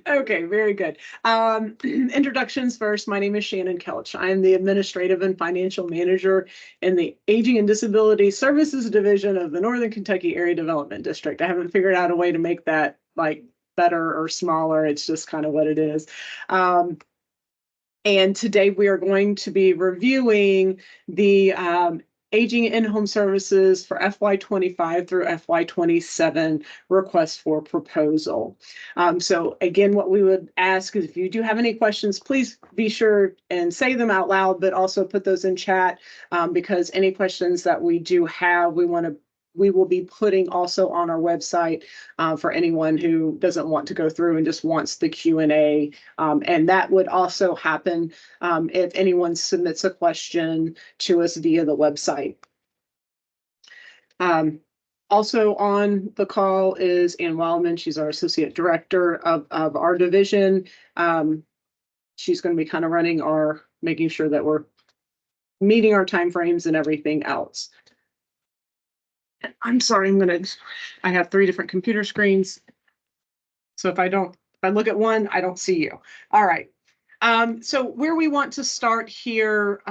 Okay, very good. Introductions first. My name is Shannon Kelch. I am the Administrative and Financial Manager in the Aging and Disability Services Division of the Northern Kentucky Area Development District. I haven't figured out a way to make that like better or smaller. It's just kind of what it is. And today we are going to be reviewing the Aging in-Home Services for FY25 through FY27 request for proposal. So again, what we would ask is if you do have any questions, please be sure and say them out loud, but also put those in chat because any questions that we do have, we will be putting also on our website for anyone who doesn't want to go through and just wants the Q&A. And that would also happen if anyone submits a question to us via the website. Also on the call is Ann Wildman. She's our Associate Director of our division. She's going to be kind of running making sure that we're meeting our timeframes and everything else. I'm sorry, I have 3 different computer screens. So if I look at one, I don't see you. All right. So where we want to start here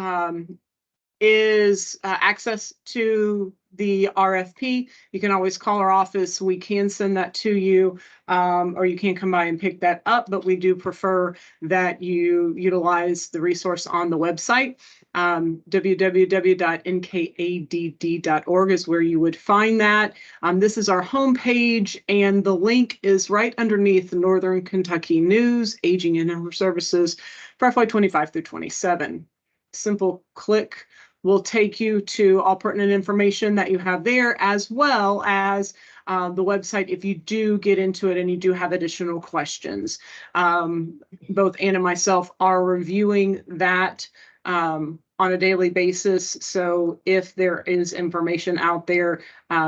is access to the RFP. You can always call our office. We can send that to you, or you can come by and pick that up, but we do prefer that you utilize the resource on the website. www.nkadd.org is where you would find that. This is our homepage, and the link is right underneath the Northern Kentucky News, Aging and Home Services for FY25 through 27. Simple click will take you to all pertinent information that you have there, as well as the website if you do get into it and you do have additional questions. Both Ann and myself are reviewing that on a daily basis. So if there is information out there,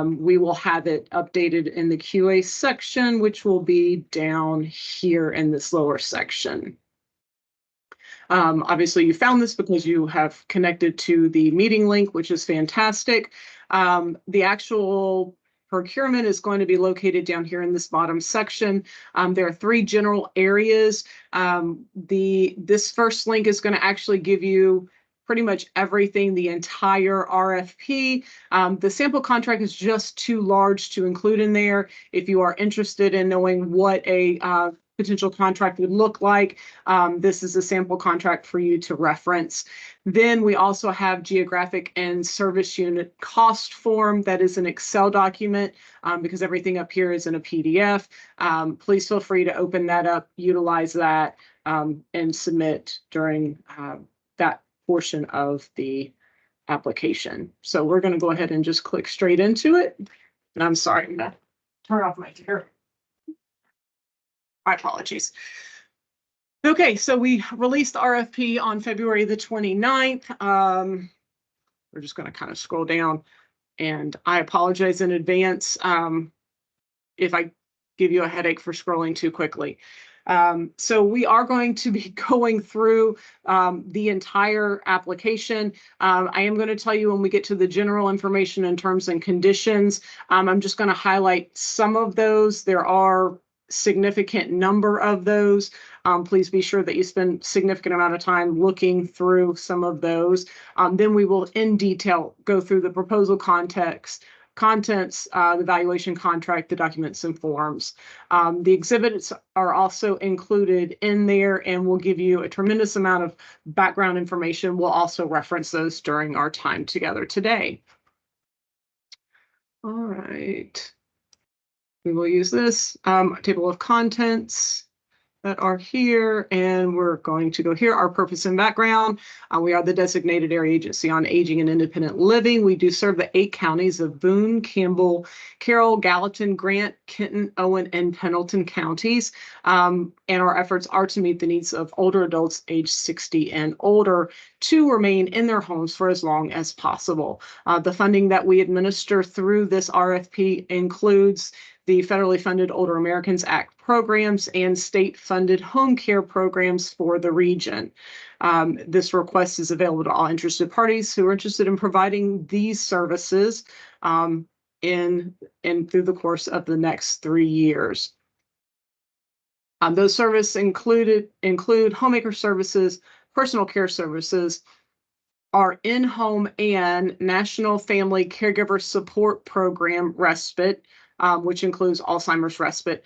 we will have it updated in the QA section, which will be down here in this lower section. Obviously, you found this because you have connected to the meeting link, which is fantastic. The actual procurement is going to be located down here in this bottom section. There are 3 general areas. This first link is going to actually give you pretty much everything, the entire RFP. The sample contract is just too large to include in there. If you are interested in knowing what a potential contract would look like, this is a sample contract for you to reference. Then we also have geographic and service unit cost form. That is an Excel document because everything up here is in a PDF. Please feel free to open that up, utilize that, and submit during that portion of the application. So we're going to go ahead and just click straight into it. And I'm sorry, I'm going to turn off my camera. My apologies. Okay, so we released the RFP on February the 29th. We're just going to kind of scroll down, and I apologize in advance if I give you a headache for scrolling too quickly. So we are going to be going through the entire application. I am going to tell you when we get to the general information and terms and conditions. I'm just going to highlight some of those. There are significant number of those. Please be sure that you spend significant amount of time looking through some of those. Then we will in detail go through the proposal contents, the valuation contract, the documents and forms. The exhibits are also included in there and will give you a tremendous amount of background information. We'll also reference those during our time together today. All right. We will use this table of contents that are here, and we're going to go here. Our purpose and background. We are the designated area agency on aging and independent living. We do serve the 8 counties of Boone, Campbell, Carroll, Gallatin, Grant, Kenton, Owen, and Pendleton counties. And our efforts are to meet the needs of older adults age 60 and older to remain in their homes for as long as possible. The funding that we administer through this RFP includes the federally funded Older Americans Act programs and state-funded home care programs for the region. This request is available to all interested parties who are interested in providing these services in through the course of the next 3 years. Those services include homemaker services, personal care services, our in-home and National Family Caregiver Support Program respite, which includes Alzheimer's respite.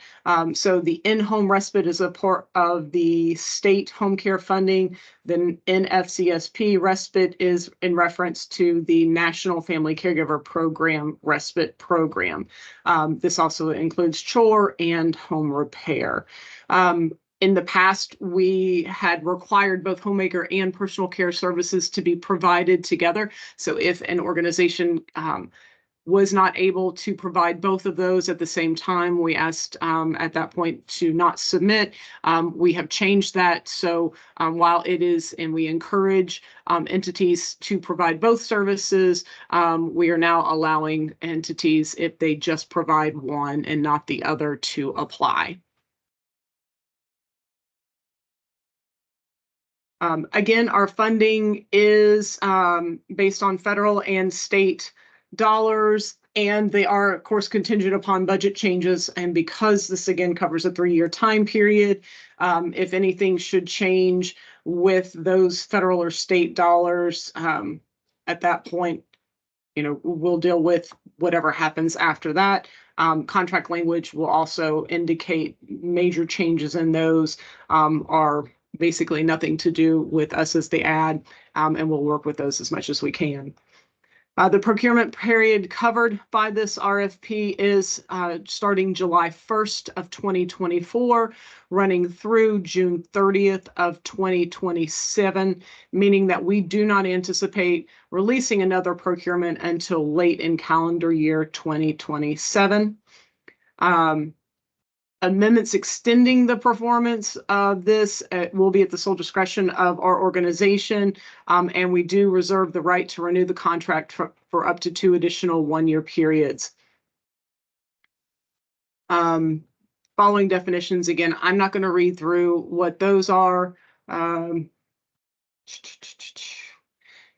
So the in-home respite is a part of the state home care funding. The NFCSP respite is in reference to the National Family Caregiver Program respite program. This also includes chore and home repair. In the past, we had required both homemaker and personal care services to be provided together. So if an organization was not able to provide both of those at the same time, we asked at that point to not submit. We have changed that. So while it is, and we encourage entities to provide both services, we are now allowing entities, if they just provide one and not the other, to apply. Again, our funding is based on federal and state dollars, and they are, of course, contingent upon budget changes. And because this, again, covers a 3-year time period, if anything should change with those federal or state dollars, at that point, we'll deal with whatever happens after that. Contract language will also indicate major changes in those are basically nothing to do with us as the ad, and we'll work with those as much as we can. The procurement period covered by this RFP is starting July 1st of 2024, running through June 30th of 2027, meaning that we do not anticipate releasing another procurement until late in calendar year 2027. Amendments extending the performance of this will be at the sole discretion of our organization, and we do reserve the right to renew the contract for up to 2 additional 1-year periods. Following definitions, again, I'm not going to read through what those are.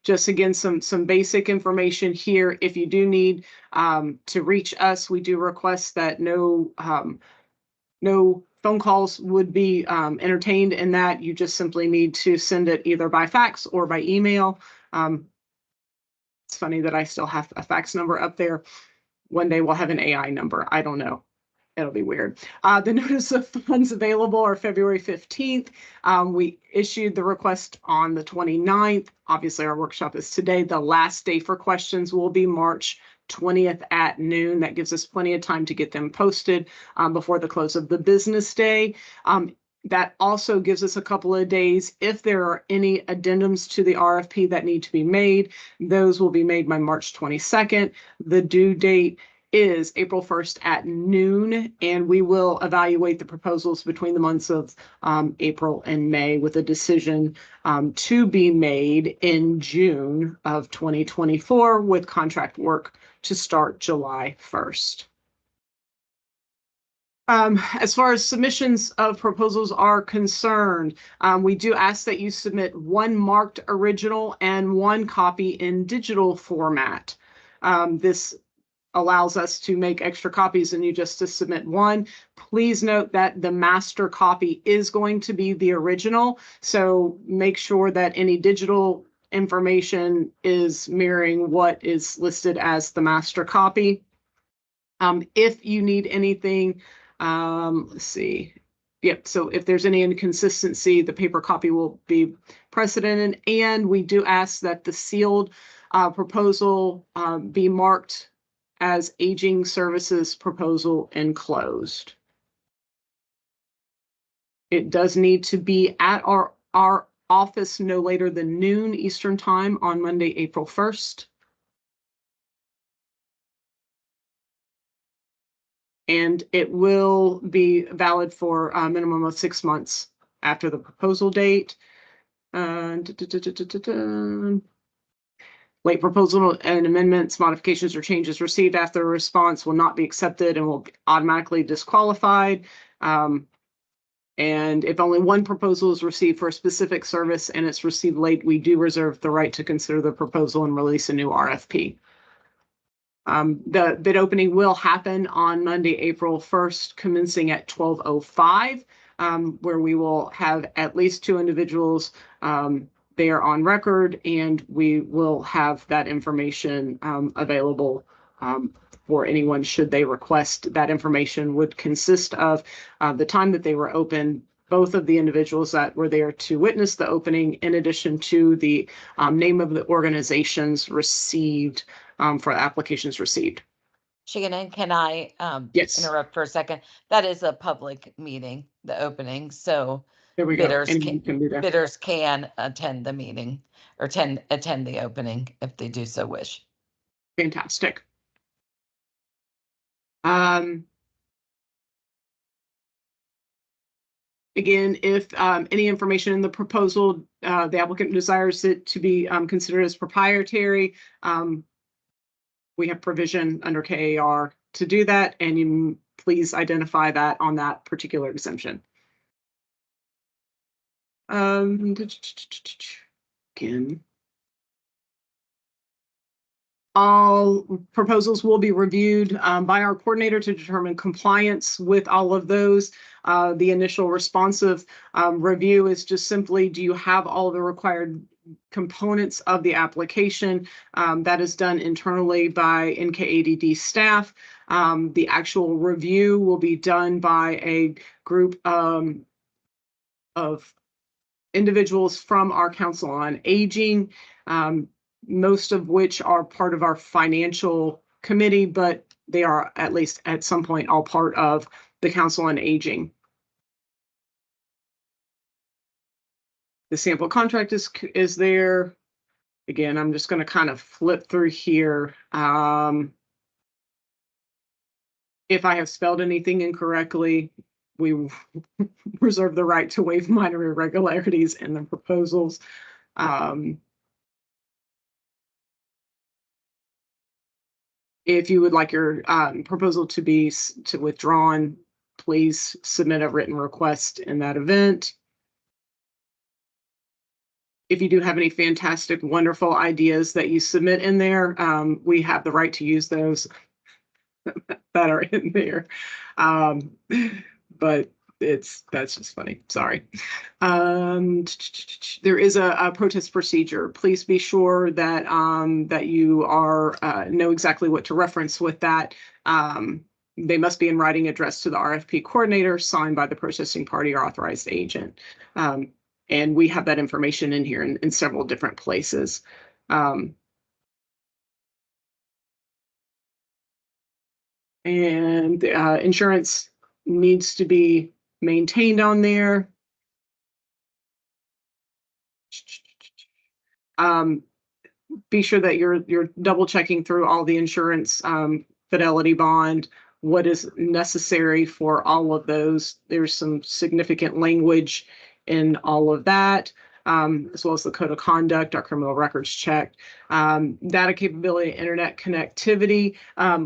Just again, some basic information here. If you do need to reach us, we do request that no phone calls would be entertained in that. You just simply need to send it either by fax or by email. It's funny that I still have a fax number up there. One day we'll have an AI number. I don't know. It'll be weird. The notice of funds available are February 15th. We issued the request on the 29th. Obviously, our workshop is today. The last day for questions will be March 20th at noon. That gives us plenty of time to get them posted before the close of the business day. That also gives us a couple of days. If there are any addendums to the RFP that need to be made, those will be made by March 22nd. The due date is April 1st at noon, and we will evaluate the proposals between the months of April and May, with a decision to be made in June of 2024, with contract work to start July 1st. As far as submissions of proposals are concerned, we do ask that you submit 1 marked original and 1 copy in digital format. This allows us to make extra copies and you just to submit 1. Please note that the master copy is going to be the original, so make sure that any digital information is mirroring what is listed as the master copy. If you need anything, let's see. Yep, so if there's any inconsistency, the paper copy will be precedented, and we do ask that the sealed proposal be marked as Aging Services Proposal Enclosed. It does need to be at our office no later than noon Eastern Time on Monday, April 1st. And it will be valid for a minimum of 6 months after the proposal date. Late proposal and amendments, modifications, or changes received after a response will not be accepted and will be automatically disqualified. And if only 1 proposal is received for a specific service and it's received late, we do reserve the right to consider the proposal and release a new RFP. The bid opening will happen on Monday, April 1st, commencing at 12:05. where we will have at least 2 individuals there on record, and we will have that information available for anyone should they request. That information would consist of the time that they were open, both of the individuals that were there to witness the opening, in addition to the name of the organizations received for applications received. Shannon, can I Yes. interrupt for a second? That is a public meeting, the opening, so There we go. bidders Anyone can be there. bidders can attend the meeting or attend the opening if they do so wish. Fantastic. Again, if any information in the proposal, the applicant desires it to be considered as proprietary, we have provision under KAR to do that, and you please identify that on that particular exemption. Again, all proposals will be reviewed by our coordinator to determine compliance with all of those. The initial responsive review is just simply, do you have all the required components of the application? That is done internally by NKADD staff. The actual review will be done by a group of individuals from our Council on Aging, most of which are part of our financial committee, but they are at least at some point all part of the Council on Aging. The sample contract is there. Again, I'm just going to kind of flip through here. If I have spelled anything incorrectly, we reserve the right to waive minor irregularities in the proposals. If you would like your proposal to be withdrawn, please submit a written request in that event. If you do have any fantastic, wonderful ideas that you submit in there, we have the right to use those that are in there. But that's just funny. Sorry. There is a protest procedure. Please be sure that that you are know exactly what to reference with that. They must be in writing, addressed to the RFP coordinator, signed by the protesting party or authorized agent. And we have that information in here in several different places. And insurance needs to be maintained on there. Be sure that you're double checking through all the insurance, fidelity bond, what is necessary for all of those. There's some significant language in all of that, as well as the code of conduct, our criminal records check, data capability, internet connectivity.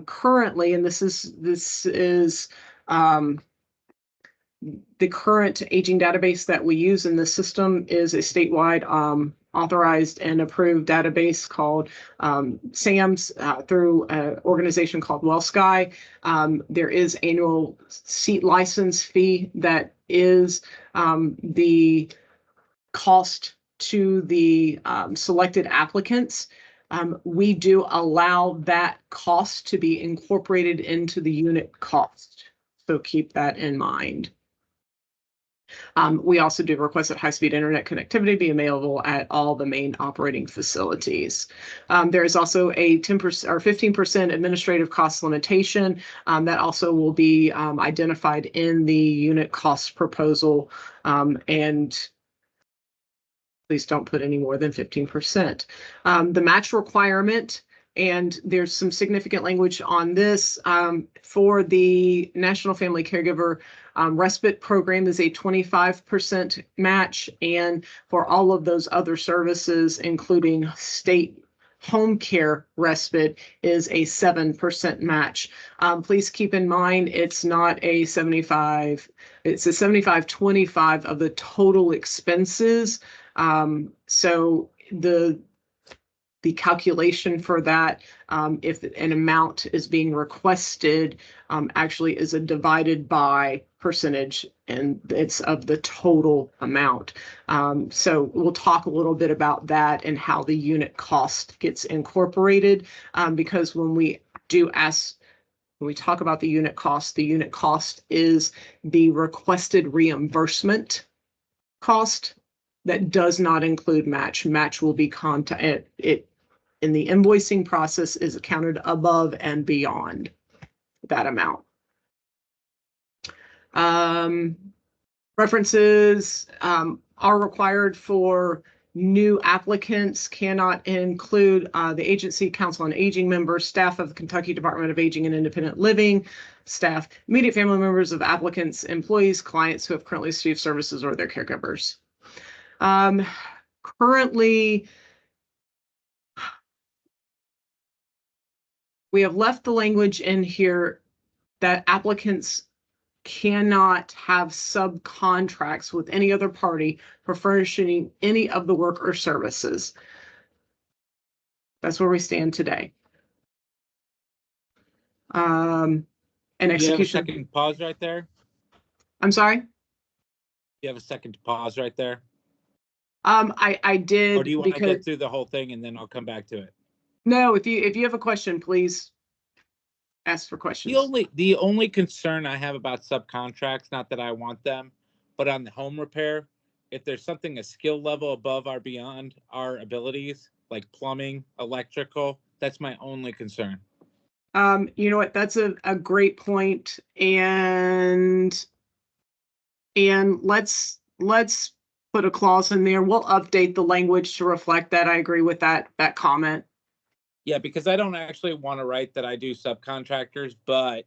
Currently, and this is the current aging database that we use in the system is a statewide authorized and approved database called SAMS through an organization called WellSky. There is annual seat license fee that is the cost to the selected applicants. We do allow that cost to be incorporated into the unit cost. So keep that in mind. We also do request that high-speed internet connectivity be available at all the main operating facilities. There is also a 10% or 15% administrative cost limitation that also will be identified in the unit cost proposal, and please don't put any more than 15%. The match requirement, and there's some significant language on this, for the National Family Caregiver Respite Program is a 25% match, and for all of those other services, including state home care respite, is a 7% match. Please keep in mind, it's not a 75, it's a 75-25 of the total expenses. So the calculation for that, if an amount is being requested, actually is a divided by percentage, and it's of the total amount. So we'll talk a little bit about that and how the unit cost gets incorporated, because when we talk about the unit cost is the requested reimbursement cost that does not include match. Match will be it in the invoicing process is accounted above and beyond that amount. References are required for new applicants, cannot include the agency, council on aging members, staff of the Kentucky Department of Aging and Independent Living, staff, immediate family members of applicants, employees, clients who have currently received services, or their caregivers. Currently, we have left the language in here that applicants cannot have subcontracts with any other party for furnishing any of the work or services. That's where we stand today. And execution. You have a second pause right there? I'm sorry? You have a second to pause right there? I did. Or do you want to get through the whole thing and then I'll come back to it? No, if you have a question, please ask for questions. The only concern I have about subcontracts, not that I want them, but on the home repair, if there's something a skill level above or beyond our abilities, like plumbing, electrical, that's my only concern. You know what? That's a great point, and let's put a clause in there. We'll update the language to reflect that. I agree with that comment. Yeah, because I don't actually want to write that I do subcontractors, but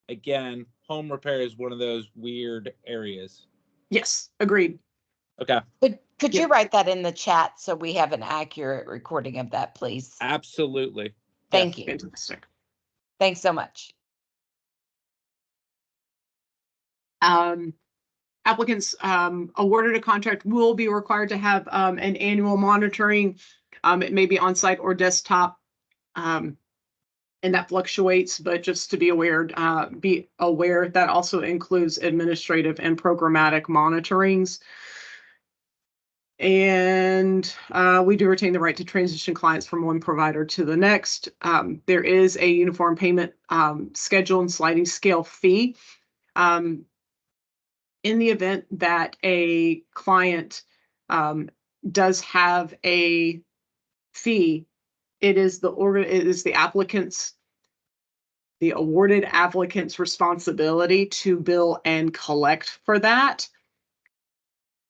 again, home repair is one of those weird areas. Yes, agreed. Okay. Could you write that in the chat so we have an accurate recording of that, please? Absolutely. Thank you. Fantastic. Thanks so much. Applicants awarded a contract will be required to have an annual monitoring. It may be on-site or desktop, and that fluctuates, but just to be aware that also includes administrative and programmatic monitorings. And we do retain the right to transition clients from one provider to the next. There is a uniform payment schedule and sliding scale fee. In the event that a client does have a fee, it is the awarded applicant's responsibility to bill and collect for that.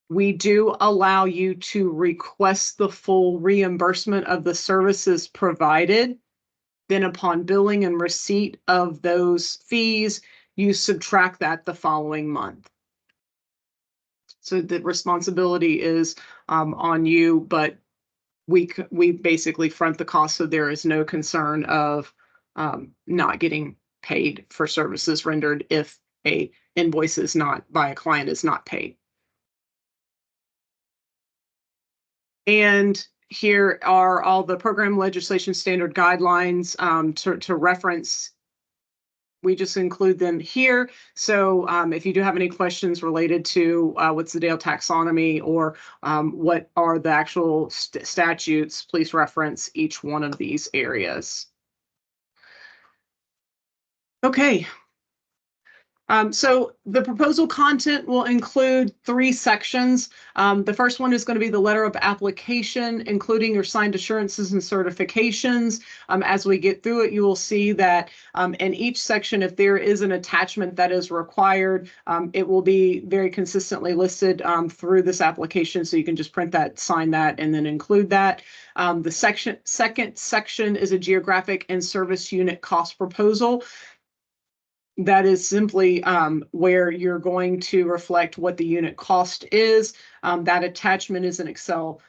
We do allow you to request the full reimbursement of the services provided. Then upon billing and receipt of those fees, you subtract that the following month. So the responsibility is on you, but we basically front the cost, so there is no concern of not getting paid for services rendered if a invoice is not by a client is not paid. And here are all the program legislation standard guidelines to reference. We just include them here. So if you do have any questions related to what's the Dale taxonomy or what are the actual statutes, please reference each one of these areas. Okay. So the proposal content will include 3 sections. The first one is going to be the letter of application, including your signed assurances and certifications. As we get through it, you will see that in each section, if there is an attachment that is required, it will be very consistently listed through this application. So you can just print that, sign that, and then include that. The second section is a geographic and service unit cost proposal. That is simply where you're going to reflect what the unit cost is. That attachment is an Excel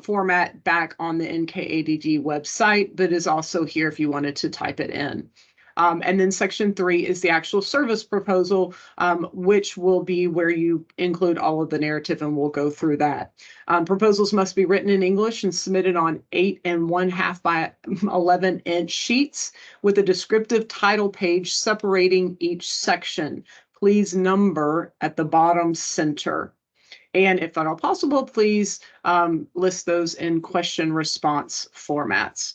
format back on the NKADG website, but is also here if you wanted to type it in. And then section 3 is the actual service proposal, which will be where you include all of the narrative, and we'll go through that. Proposals must be written in English and submitted on 8 1/2 by 11-inch sheets with a descriptive title page separating each section. please number at the bottom center. And if at all possible, please list those in question response formats.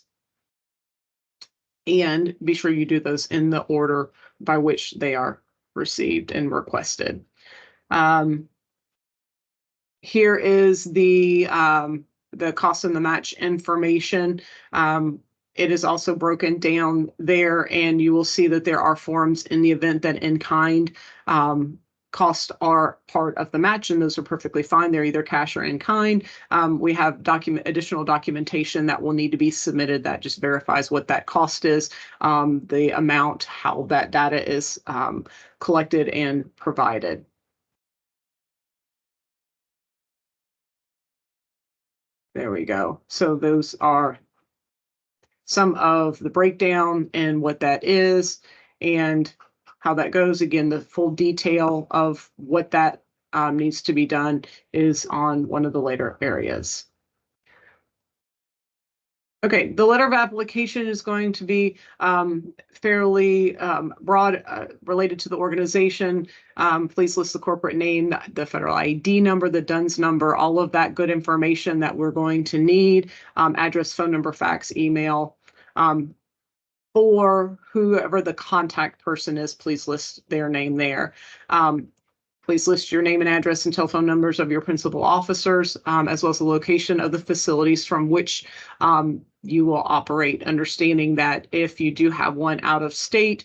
And be sure you do those in the order by which they are received and requested. Here is the cost and the match information. It is also broken down there, and you will see that there are forms in the event that in-kind costs are part of the match, and those are perfectly fine. They're either cash or in-kind. We have additional documentation that will need to be submitted that just verifies what that cost is, the amount, how that data is collected and provided. There we go. So those are some of the breakdown and what that is and how that goes. Again, the full detail of what that needs to be done is on one of the later areas. Okay, the letter of application is going to be fairly broad related to the organization. Please list the corporate name, the federal ID number, the DUNS number, all of that good information that we're going to need, address, phone number, fax, email. For whoever the contact person is, please list their name there. Please list your name and address and telephone numbers of your principal officers, as well as the location of the facilities from which you will operate, understanding that if you do have one out of state,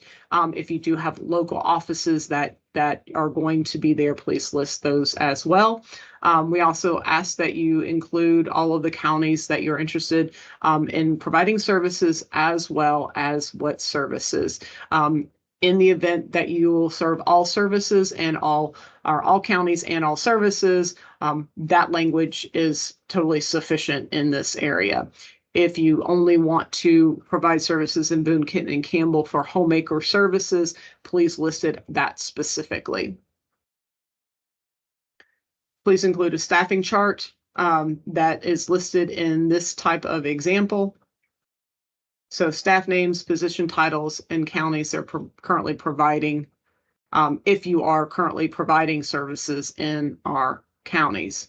if you do have local offices that are going to be there, please list those as well. We also ask that you include all of the counties that you're interested in providing services, as well as what services. In the event that you will serve all services and all counties and all services, that language is totally sufficient in this area. If you only want to provide services in Boone, Kenton, and Campbell for homemaker services, please list it that specifically. Please include a staffing chart that is listed in this type of example. So staff names, position titles, and counties they're currently providing, if you are currently providing services in our counties.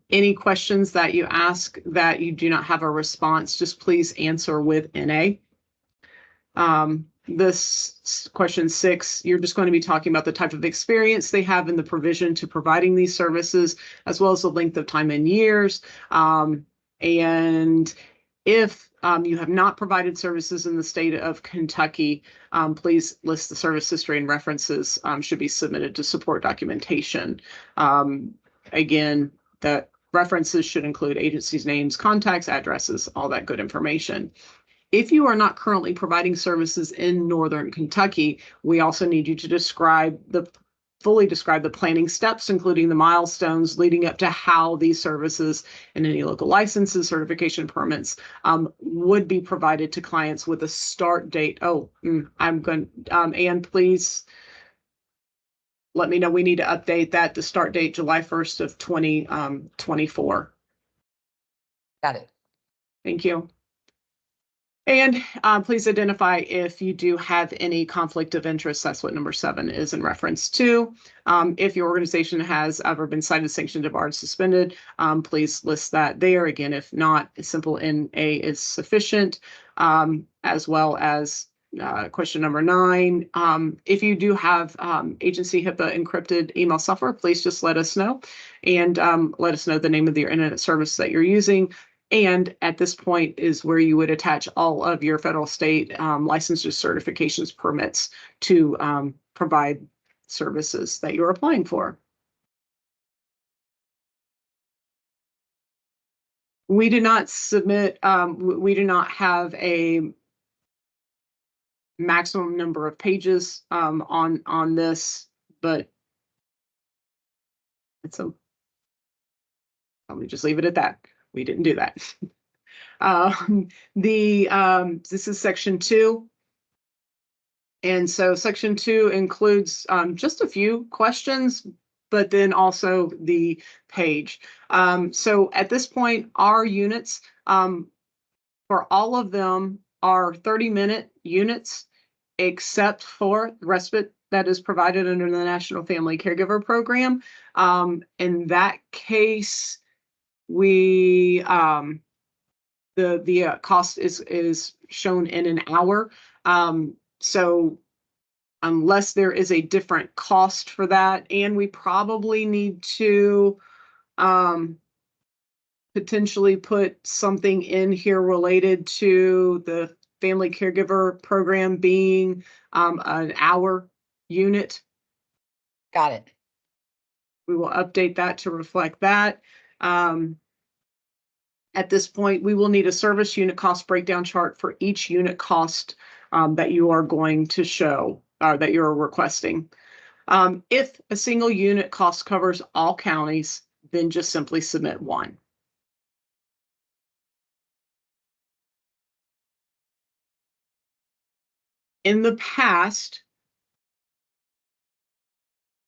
Any questions that you ask that you do not have a response, just please answer with NA. This question 6, you're just going to be talking about the type of experience they have in the provision to providing these services, as well as the length of time in years. And if you have not provided services in the state of Kentucky, please list the service history and references should be submitted to support documentation. Again, the references should include agencies' names, contacts, addresses, all that good information. If you are not currently providing services in Northern Kentucky, we also need you to fully describe the planning steps, including the milestones leading up to how these services and any local licenses, certification permits would be provided to clients with a start date. And please let me know we need to update that to start date July 1st of 2024. Got it. Thank you. And please identify if you do have any conflict of interest. That's what number 7 is in reference to. If your organization has ever been cited, sanctioned, debarred, suspended, please list that there. Again, if not, a simple NA is sufficient, as well as question number 9. If you do have agency HIPAA encrypted email software, please just let us know, and let us know the name of your internet service that you're using. And at this point is where you would attach all of your federal, state licenses, certifications, permits to provide services that you're applying for. We do not submit, we do not have a maximum number of pages on this, but it's let me just leave it at that. We didn't do that. This is section 2. And so section 2 includes just a few questions, but then also the page. So at this point, our units for all of them are 30-minute units, except for respite that is provided under the National Family Caregiver Program. In that case, we the cost is shown in an hour. So unless there is a different cost for that, and we probably need to potentially put something in here related to the family caregiver program being an hour unit. Got it. We will update that to reflect that. At this point, we will need a service unit cost breakdown chart for each unit cost that you are going to show, that you're requesting. If a single unit cost covers all counties, then just simply submit one. In the past,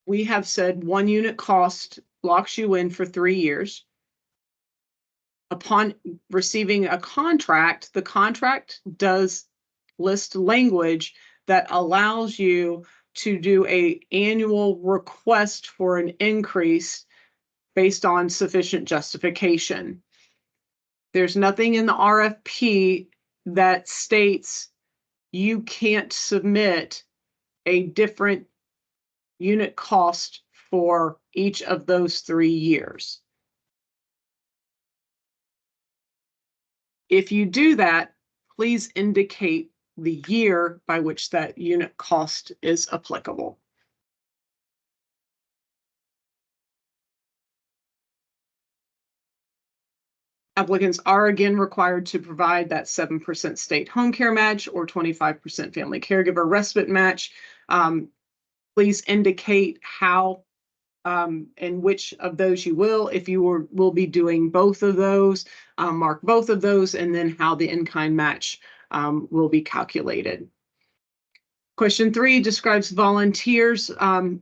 we have said 1 unit cost locks you in for 3 years. Upon receiving a contract, the contract does list language that allows you to do an annual request for an increase based on sufficient justification. There's nothing in the RFP that states you can't submit a different unit cost for each of those 3 years. If you do that, please indicate the year by which that unit cost is applicable. Applicants are again required to provide that 7% state home care match or 25% family caregiver respite match. Please indicate how and which of those you will. If you will be doing both of those, mark both of those, and then how the in-kind match will be calculated. Question 3 describes volunteers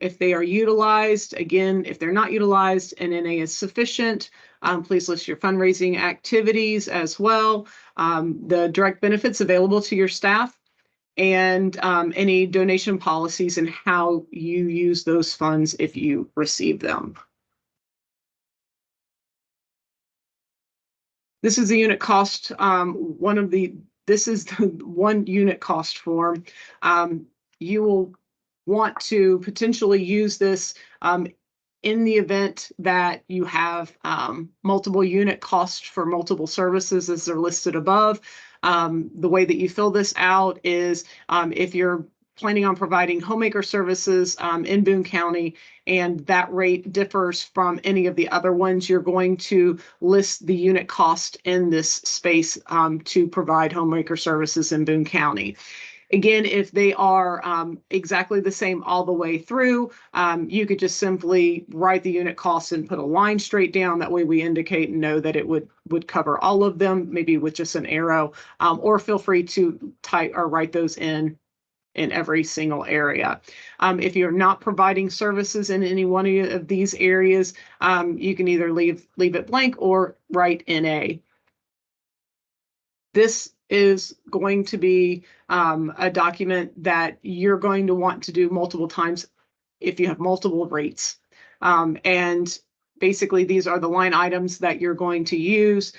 if they are utilized. Again, if they're not utilized and NA is sufficient, please list your fundraising activities as well, the direct benefits available to your staff, and any donation policies and how you use those funds if you receive them. This is the unit cost, this is the 1 unit cost form. You will want to potentially use this in the event that you have multiple unit costs for multiple services as they're listed above. The way that you fill this out is if you're planning on providing homemaker services in Boone County and that rate differs from any of the other ones, you're going to list the unit cost in this space to provide homemaker services in Boone County. Again, if they are exactly the same all the way through, you could just simply write the unit costs and put a line straight down. That way we indicate and know that it would cover all of them, maybe with just an arrow, or feel free to type or write those in every single area. If you're not providing services in any one of these areas, you can either leave it blank or write NA. This is going to be a document that you're going to want to do multiple times if you have multiple rates. And basically, these are the line items that you're going to use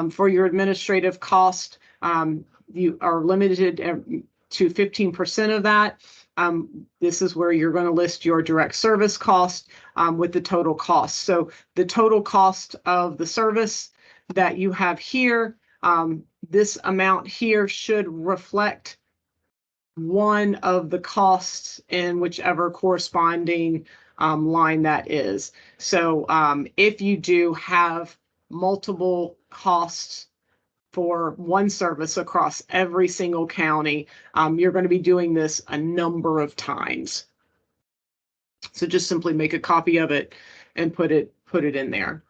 for your administrative cost. You are limited to 15% of that. This is where you're going to list your direct service cost with the total cost. So the total cost of the service that you have here, this amount here should reflect one of the costs in whichever corresponding line that is. So if you do have multiple costs for one service across every single county, you're going to be doing this a number of times. So just simply make a copy of it and put it in there.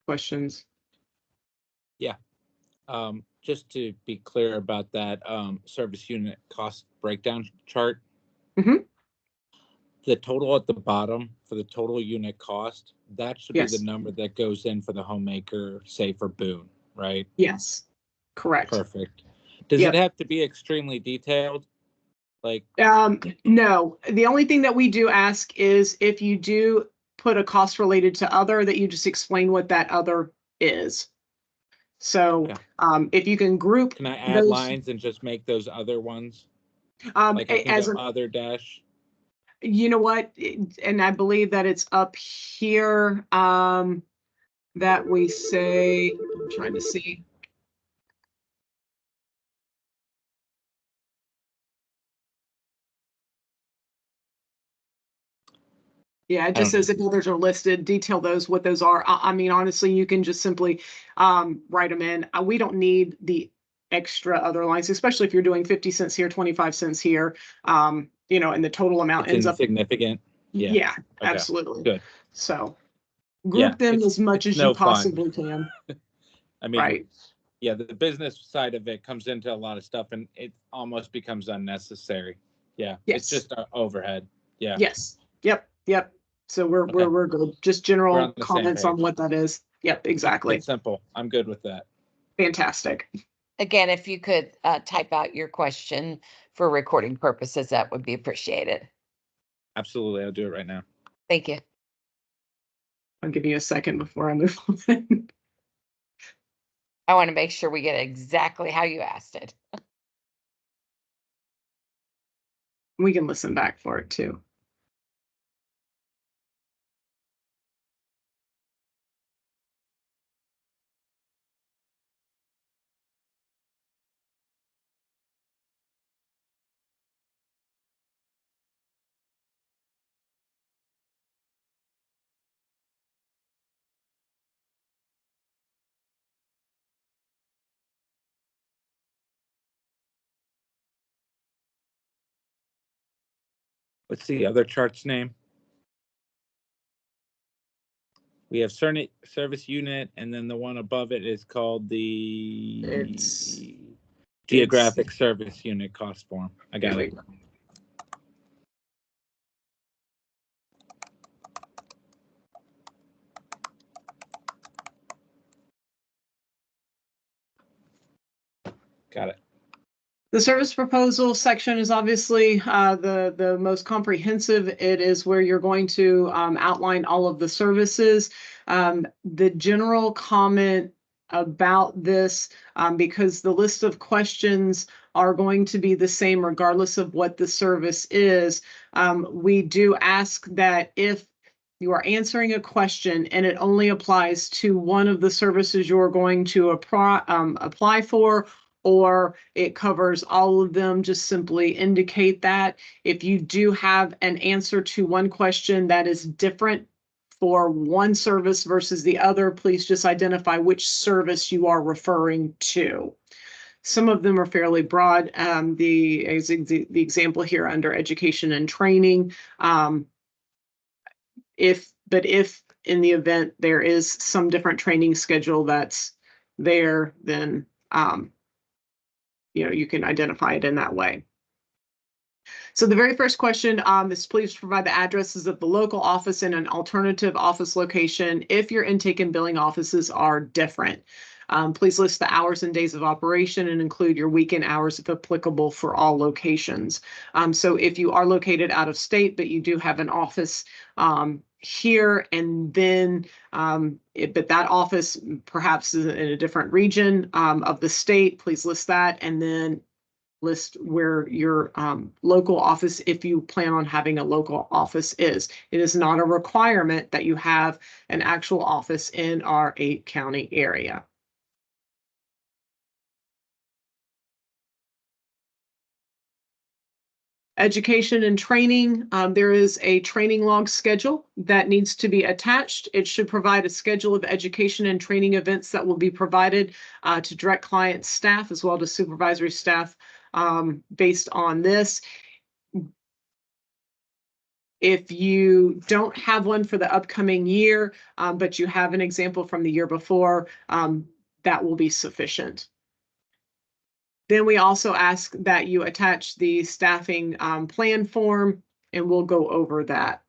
Questions? Yeah. Just to be clear about that service unit cost breakdown chart. Mm-hmm. The total at the bottom for the total unit cost, that should Yes. be the number that goes in for the homemaker, say for Boone, right? Yes, correct. Perfect. Does Yep. it have to be extremely detailed? Like, No, the only thing that we do ask is if you do put a cost related to other, that you just explain what that other is. So, Yeah. if you can group can I add those, lines and just make those other ones? Like I can as go a, other dash. you know what, and I believe that it's up here, that we say, I'm trying to see. Yeah, it just says if others are listed, detail those, what those are. I mean, honestly, you can just simply write them in. We don't need the extra other lines, especially if you're doing 50 cents here, 25 cents here, you know, and the total amount It's ends up. insignificant. Yeah. Yeah, Okay. absolutely. Good. So Yeah, group them as much as you no fun. possibly can. I mean, Right. yeah, the business side of it comes into a lot of stuff and it almost becomes unnecessary. Yeah. Yes. It's just overhead. Yeah. Yes. Yep. Yep. So we're Okay. we're good. Just We're general on the same comments on page. what that is. Yep, exactly. It's simple. I'm good with that. Fantastic. Again, if you could type out your question for recording purposes, that would be appreciated. Absolutely. I'll do it right now. Thank you. I'll give you a second before I move on. I want to make sure we get exactly how you asked it. We can listen back for it too. What's the other chart's name? We have service unit, and then the one above it is called the geographic service unit cost form. I got it. Got it. The service proposal section is obviously the most comprehensive. It is where you're going to outline all of the services. The general comment about this, because the list of questions are going to be the same regardless of what the service is. We do ask that if you are answering a question and it only applies to one of the services you're going to apply for, or it covers all of them, just simply indicate that. If you do have an answer to one question that is different for one service versus the other, please just identify which service you are referring to. Some of them are fairly broad. The example here under education and training, if in the event there is some different training schedule that's there, then you know, you can identify it in that way. So the very first question is please provide the addresses of the local office and an alternative office location if your intake and billing offices are different. Please list the hours and days of operation and include your weekend hours if applicable for all locations. So if you are located out of state, but you do have an office here, and then but that office perhaps is in a different region of the state, please list that, and then list where your local office, if you plan on having a local office, is. It is not a requirement that you have an actual office in our 8-county area. Education and training, there is a training log schedule that needs to be attached. It should provide a schedule of education and training events that will be provided to direct client staff as well as supervisory staff based on this. If you don't have one for the upcoming year, but you have an example from the year before, that will be sufficient. Then we also ask that you attach the staffing plan form, and we'll go over that.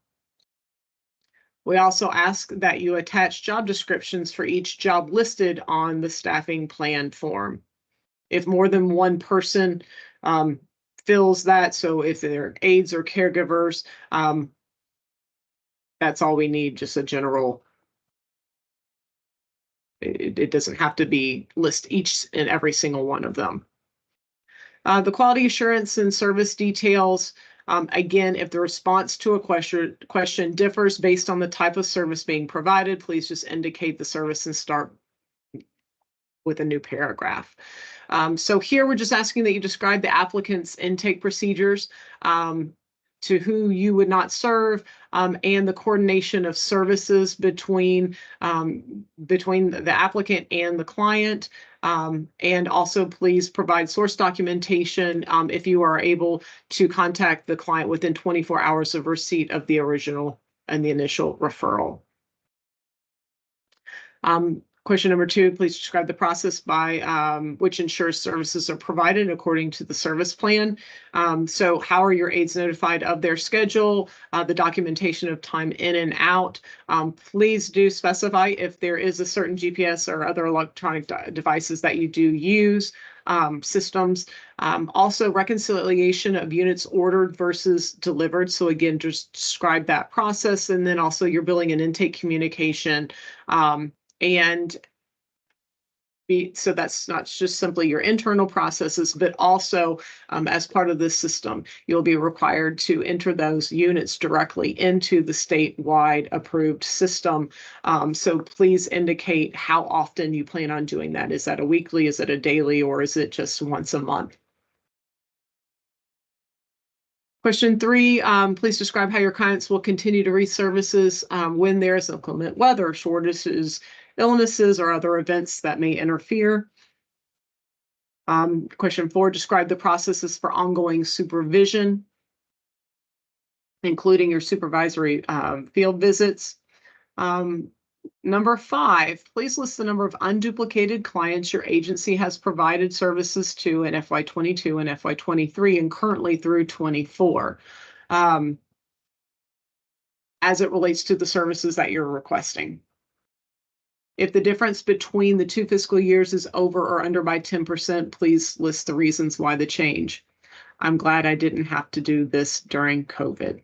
We also ask that you attach job descriptions for each job listed on the staffing plan form. If more than one person fills that. So if they're aides or caregivers, that's all we need, just a general. It doesn't have to be list each and every single one of them. The quality assurance and service details. Again, if the response to a question differs based on the type of service being provided, please just indicate the service and start with a new paragraph. So here we're just asking that you describe the applicant's intake procedures, to who you would not serve, and the coordination of services between the applicant and the client. And also please provide source documentation if you are able to contact the client within 24 hours of receipt of the original and the initial referral. Question number 2, please describe the process by which ensures services are provided according to the service plan. So how are your aides notified of their schedule, the documentation of time in and out? Please do specify if there is a certain GPS or other electronic devices that you do use, systems. Also reconciliation of units ordered versus delivered. So again, just describe that process, and then also your billing and intake communication. So that's not just simply your internal processes, but also as part of this system, you'll be required to enter those units directly into the statewide approved system. So please indicate how often you plan on doing that. Is that a weekly, is it a daily, or is it just once a month? Question 3, please describe how your clients will continue to reach services when there is inclement weather, shortages, illnesses, or other events that may interfere. Question 4, describe the processes for ongoing supervision, including your supervisory field visits. Number 5, please list the number of unduplicated clients your agency has provided services to in FY22 and FY23 and currently through 24, as it relates to the services that you're requesting. If the difference between the 2 fiscal years is over or under by 10%, please list the reasons why the change. I'm glad I didn't have to do this during COVID.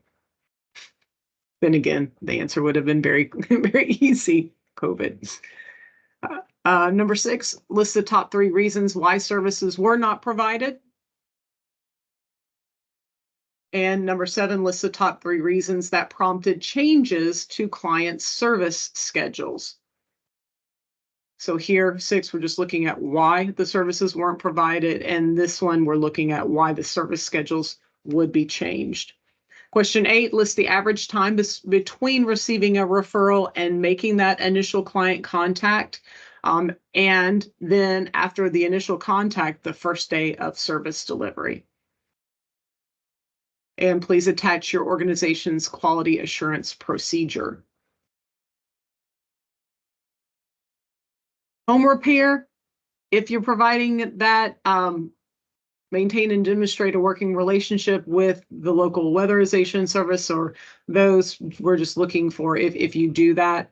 Then again, the answer would have been very, very easy, COVID. Number 6, list the top 3 reasons why services were not provided. And number 7, list the top 3 reasons that prompted changes to clients' service schedules. So here, 6, we're just looking at why the services weren't provided. And this one, we're looking at why the service schedules would be changed. Question 8, list the average time between receiving a referral and making that initial client contact. And then after the initial contact, the first day of service delivery. And please attach your organization's quality assurance procedure. Home repair, if you're providing that, maintain and demonstrate a working relationship with the local weatherization service, or those we're just looking for. If you do that,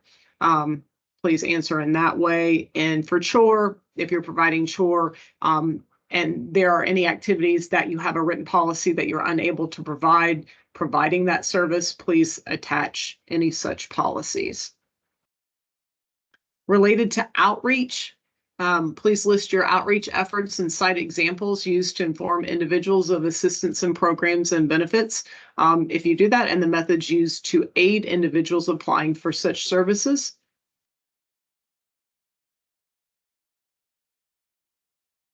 please answer in that way. And for chore, if you're providing chore, and there are any activities that you have a written policy that you're unable to providing that service, please attach any such policies. Related to outreach, please list your outreach efforts and cite examples used to inform individuals of assistance and programs and benefits. If you do that, and the methods used to aid individuals applying for such services.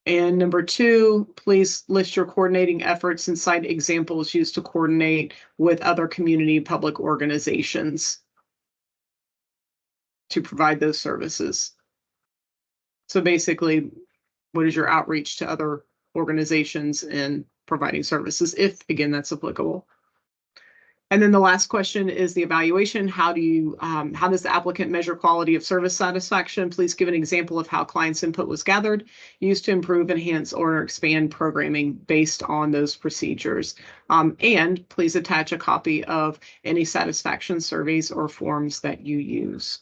And number 2, please list your coordinating efforts and cite examples used to coordinate with other community public organizations to provide those services. So basically, what is your outreach to other organizations in providing services, if again, that's applicable? And then the last question is the evaluation. How does the applicant measure quality of service satisfaction? Please give an example of how clients' input was gathered, used to improve, enhance, or expand programming based on those procedures. And please attach a copy of any satisfaction surveys or forms that you use.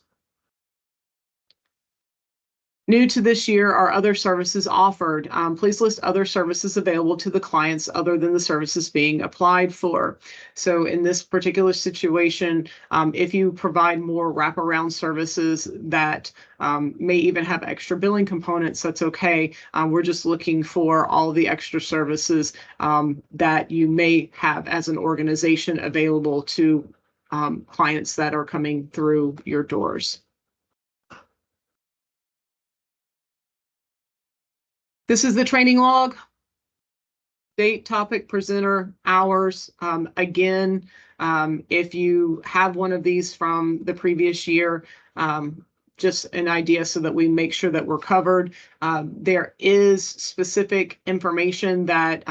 New to this year are other services offered. Please list other services available to the clients other than the services being applied for. So in this particular situation, if you provide more wraparound services that may even have extra billing components, that's okay. We're just looking for all the extra services that you may have as an organization available to clients that are coming through your doors. This is the training log. Date, topic, presenter, hours. Again, if you have one of these from the previous year, just an idea so that we make sure that we're covered. There is specific information that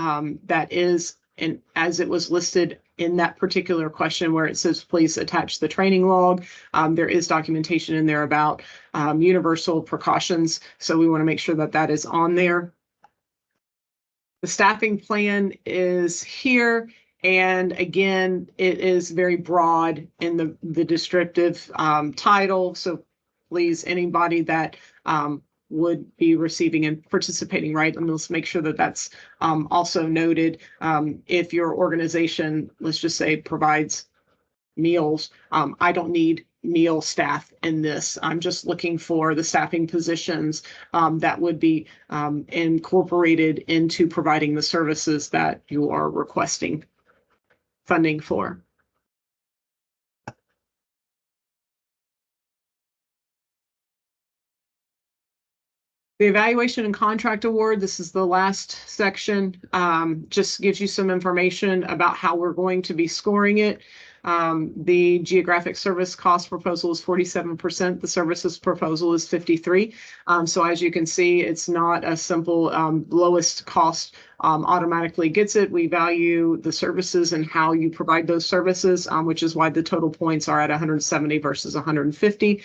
is, and as it was listed in that particular question where it says, please attach the training log. There is documentation in there about universal precautions. So we want to make sure that that is on there. The staffing plan is here. And again, it is very broad in the descriptive title. So please, anybody that would be receiving and participating, right? And let's make sure that that's also noted. If your organization, let's just say, provides meals, I don't need meal staff in this. I'm just looking for the staffing positions that would be incorporated into providing the services that you are requesting funding for. The evaluation and contract award, this is the last section, just gives you some information about how we're going to be scoring it. The geographic service cost proposal is 47%. The services proposal is 53%. So as you can see, it's not a simple lowest cost automatically gets it. We value the services and how you provide those services, which is why the total points are at 170 versus 150.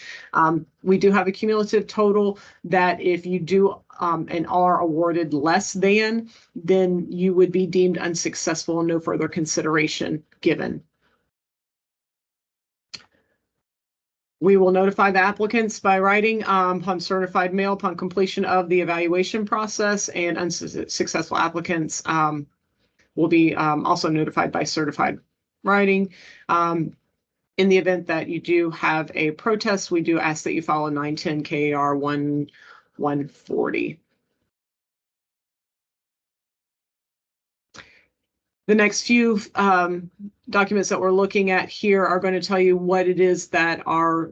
We do have a cumulative total that if you do and are awarded less than, then you would be deemed unsuccessful and no further consideration given. We will notify the applicants by writing upon certified mail upon completion of the evaluation process, and unsuccessful applicants will be also notified by certified writing. In the event that you do have a protest, we do ask that you follow 910 KAR 140. The next few documents that we're looking at here are going to tell you what it is that our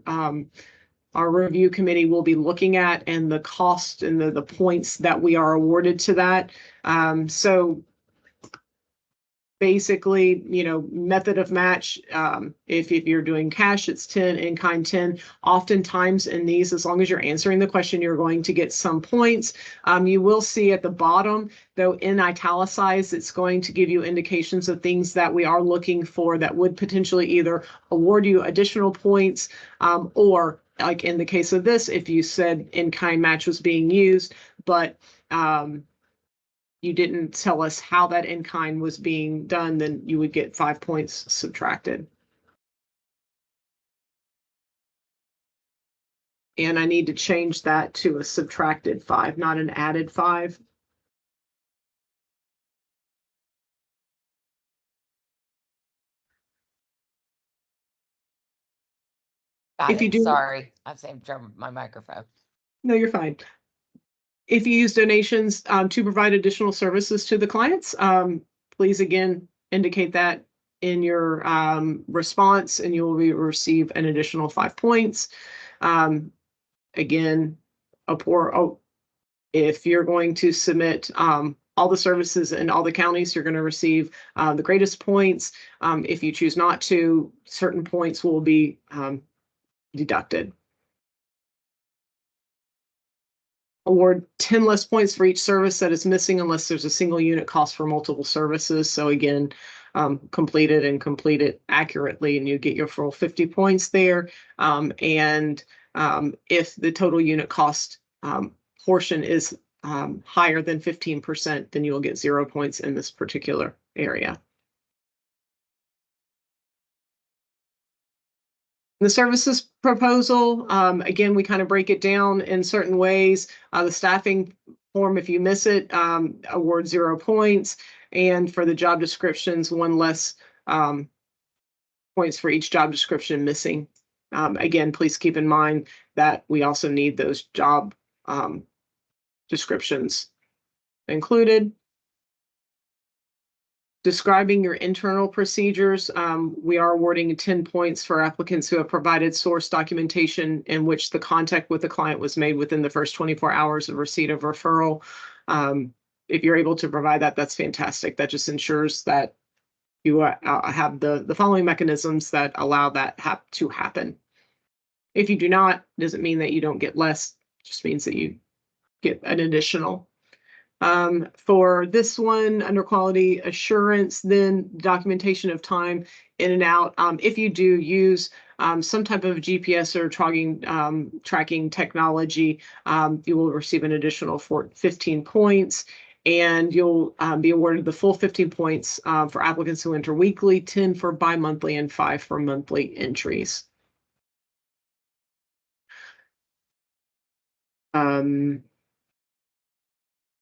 review committee will be looking at and the cost and the points that we are awarded to that. So basically, method of match, if you're doing cash, it's 10, in kind 10. Oftentimes in these, as long as you're answering the question, you're going to get some points. You will see at the bottom, though, in italicized, it's going to give you indications of things that we are looking for that would potentially either award you additional points or, like in the case of this, if you said in-kind match was being used, but you didn't tell us how that in-kind was being done, then you would get 5 points subtracted. And I need to change that to a subtracted 5, not an added 5. If you do, sorry, I've saved my microphone. No, you're fine. If you use donations to provide additional services to the clients, please again indicate that in your response, and you will receive an additional 5 points. Again, if you're going to submit all the services in all the counties, you're going to receive the greatest points. If you choose not to, certain points will be deducted. Award 10 less points for each service that is missing unless there's a single unit cost for multiple services. So again, complete it accurately and you get your full 50 points there. And if the total unit cost portion is higher than 15%, then you will get 0 points in this particular area. The services proposal, again, we kind of break it down in certain ways. The staffing form, if you miss it, award 0 points. And for the job descriptions, 1 less points for each job description missing. Again, please keep in mind that we also need those job descriptions included. Describing your internal procedures, we are awarding 10 points for applicants who have provided source documentation in which the contact with the client was made within the first 24 hours of receipt of referral. If you're able to provide that, that's fantastic. That just ensures that you have the following mechanisms that allow that to happen. If you do not, doesn't mean that you don't get less, just means that you get an additional. For this one, under quality assurance, then documentation of time in and out. If you do use some type of GPS or tracking technology, you will receive an additional 15 points. And you'll be awarded the full 15 points for applicants who enter weekly, 10 for bi-monthly, and 5 for monthly entries.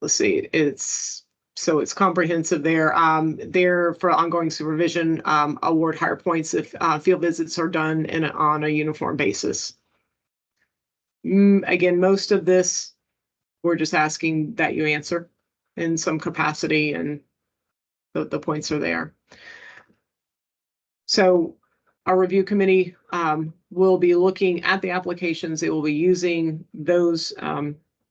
Let's see, it's comprehensive there. There for ongoing supervision, award higher points if field visits are done on a uniform basis. Again, most of this, we're just asking that you answer in some capacity, and the points are there. So our review committee will be looking at the applications. They will be using those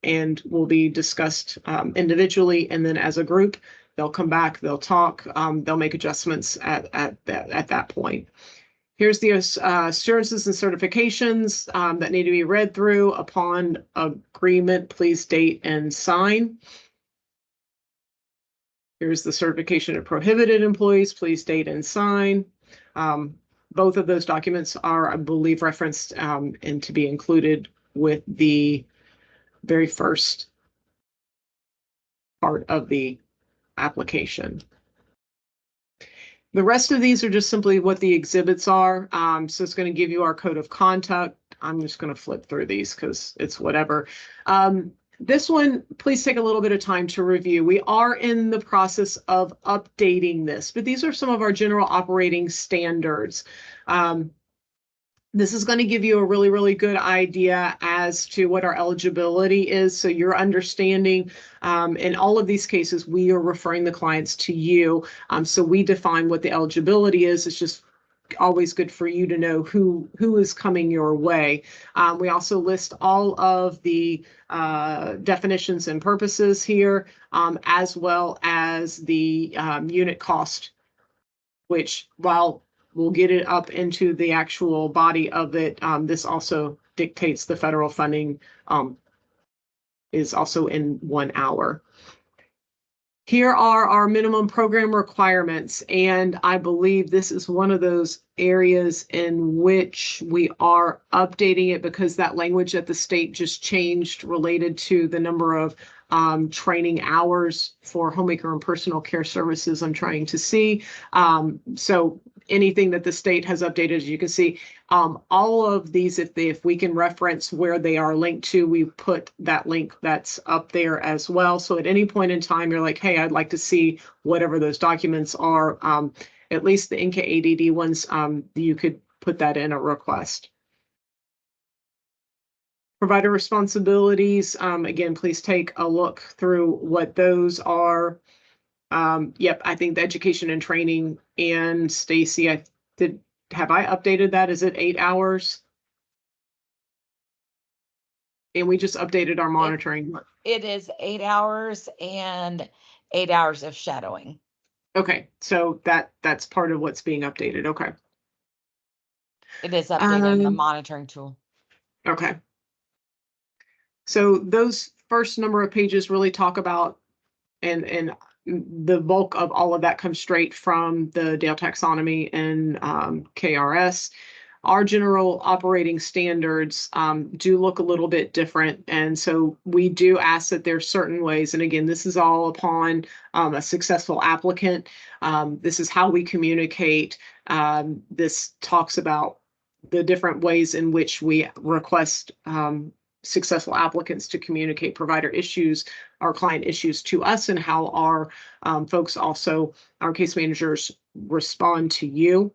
and will be discussed individually, and then as a group, they'll come back, they'll talk, they'll make adjustments at that point. Here's the assurances and certifications that need to be read through. Upon agreement, please date and sign. Here's the certification of prohibited employees, please date and sign. Both of those documents are, I believe, referenced and to be included with the very first part of the application. The rest of these are just simply what the exhibits are. So it's going to give you our code of conduct. I'm just going to flip through these because it's whatever. This one, please take a little bit of time to review. We are in the process of updating this, but these are some of our general operating standards. This is going to give you a really, really good idea as to what our eligibility is. So you're understanding, in all of these cases, we are referring the clients to you. So we define what the eligibility is. It's just always good for you to know who is coming your way. We also list all of the definitions and purposes here, as well as the unit cost, which, while we'll get it up into the actual body of it, this also dictates the federal funding is also in 1 hour. Here are our minimum program requirements, and I believe this is one of those areas in which we are updating it because that language that the state just changed related to the number of training hours for homemaker and personal care services I'm trying to see. So anything that the state has updated, as you can see, all of these, if we can reference where they are linked to, we put that link that's up there as well. So at any point in time, you're like, hey, I'd like to see whatever those documents are, at least the NKADD ones, you could put that in a request. Provider responsibilities, again, please take a look through what those are. Yep, I think the education and training, and Stacy, have I updated that? Is it 8 hours? And we just updated our monitoring. It is 8 hours and 8 hours of shadowing. Okay, so that's part of what's being updated. Okay. It is updated in the monitoring tool. Okay. So those first number of pages really talk about, and the bulk of all of that comes straight from the Dale taxonomy and KRS. Our general operating standards do look a little bit different. And so we do ask that there's certain ways. And again, this is all upon a successful applicant. This is how we communicate. This talks about the different ways in which we request successful applicants to communicate provider issues, our client issues to us, and how our folks also, our case managers, respond to you.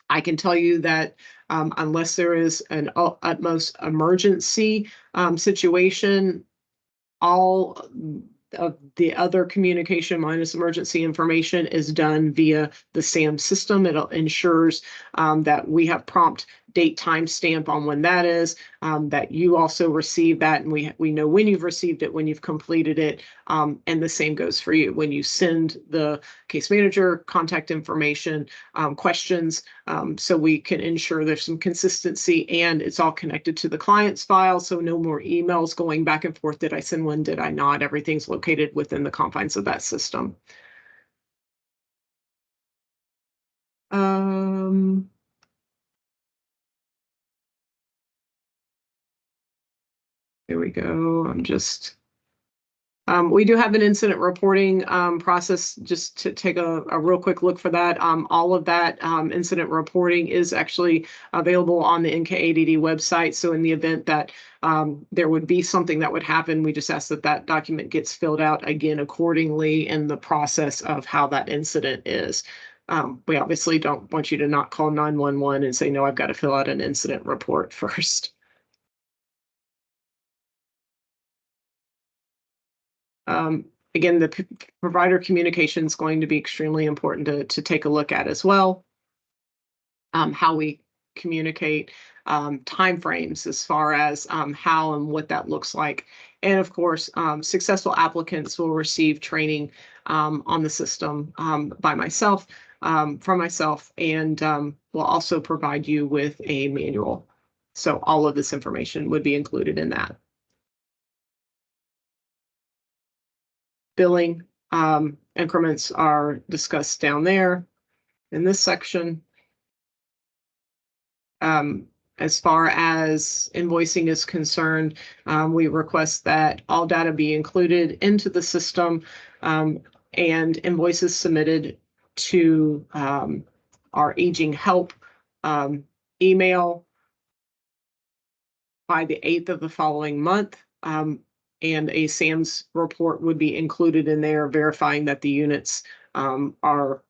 I can tell you that unless there is an utmost emergency situation, all of the other communication minus emergency information is done via the SAM system. It ensures that we have prompt date timestamp on when that is, that you also receive that, and we know when you've received it, when you've completed it, and the same goes for you. When you send the case manager contact information, questions, so we can ensure there's some consistency, and it's all connected to the client's file, so no more emails going back and forth. Did I send one? Did I not? Everything's located within the confines of that system. There we go. We do have an incident reporting process, just to take a real quick look for that. All of that incident reporting is actually available on the NKADD website. So in the event that there would be something that would happen, we just ask that that document gets filled out again accordingly in the process of how that incident is. We obviously don't want you to not call 911 and say, no, I've got to fill out an incident report first. Again, the provider communication is going to be extremely important to take a look at as well. How we communicate, timeframes as far as how and what that looks like. And of course, successful applicants will receive training on the system by myself, from myself, and will also provide you with a manual. So all of this information would be included in that. Billing increments are discussed down there in this section. As far as invoicing is concerned, we request that all data be included into the system, and invoices submitted to our aging help email by the 8th of the following month. And a SAMS report would be included in there, verifying that the units are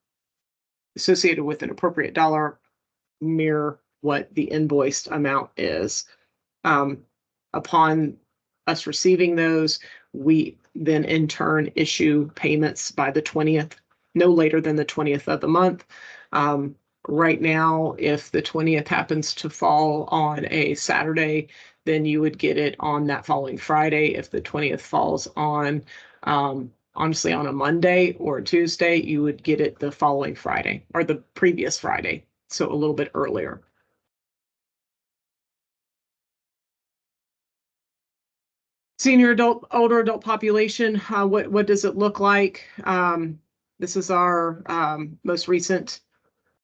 associated with an appropriate dollar, mirror what the invoiced amount is. Upon us receiving those, we then in turn issue payments by the 20th, no later than the 20th of the month. Right now, if the 20th happens to fall on a Saturday, then you would get it on that following Friday. If the 20th falls on, honestly, on a Monday or a Tuesday, you would get it the following Friday or the previous Friday, so a little bit earlier. Senior adult, older adult population, what does it look like? This is our most recent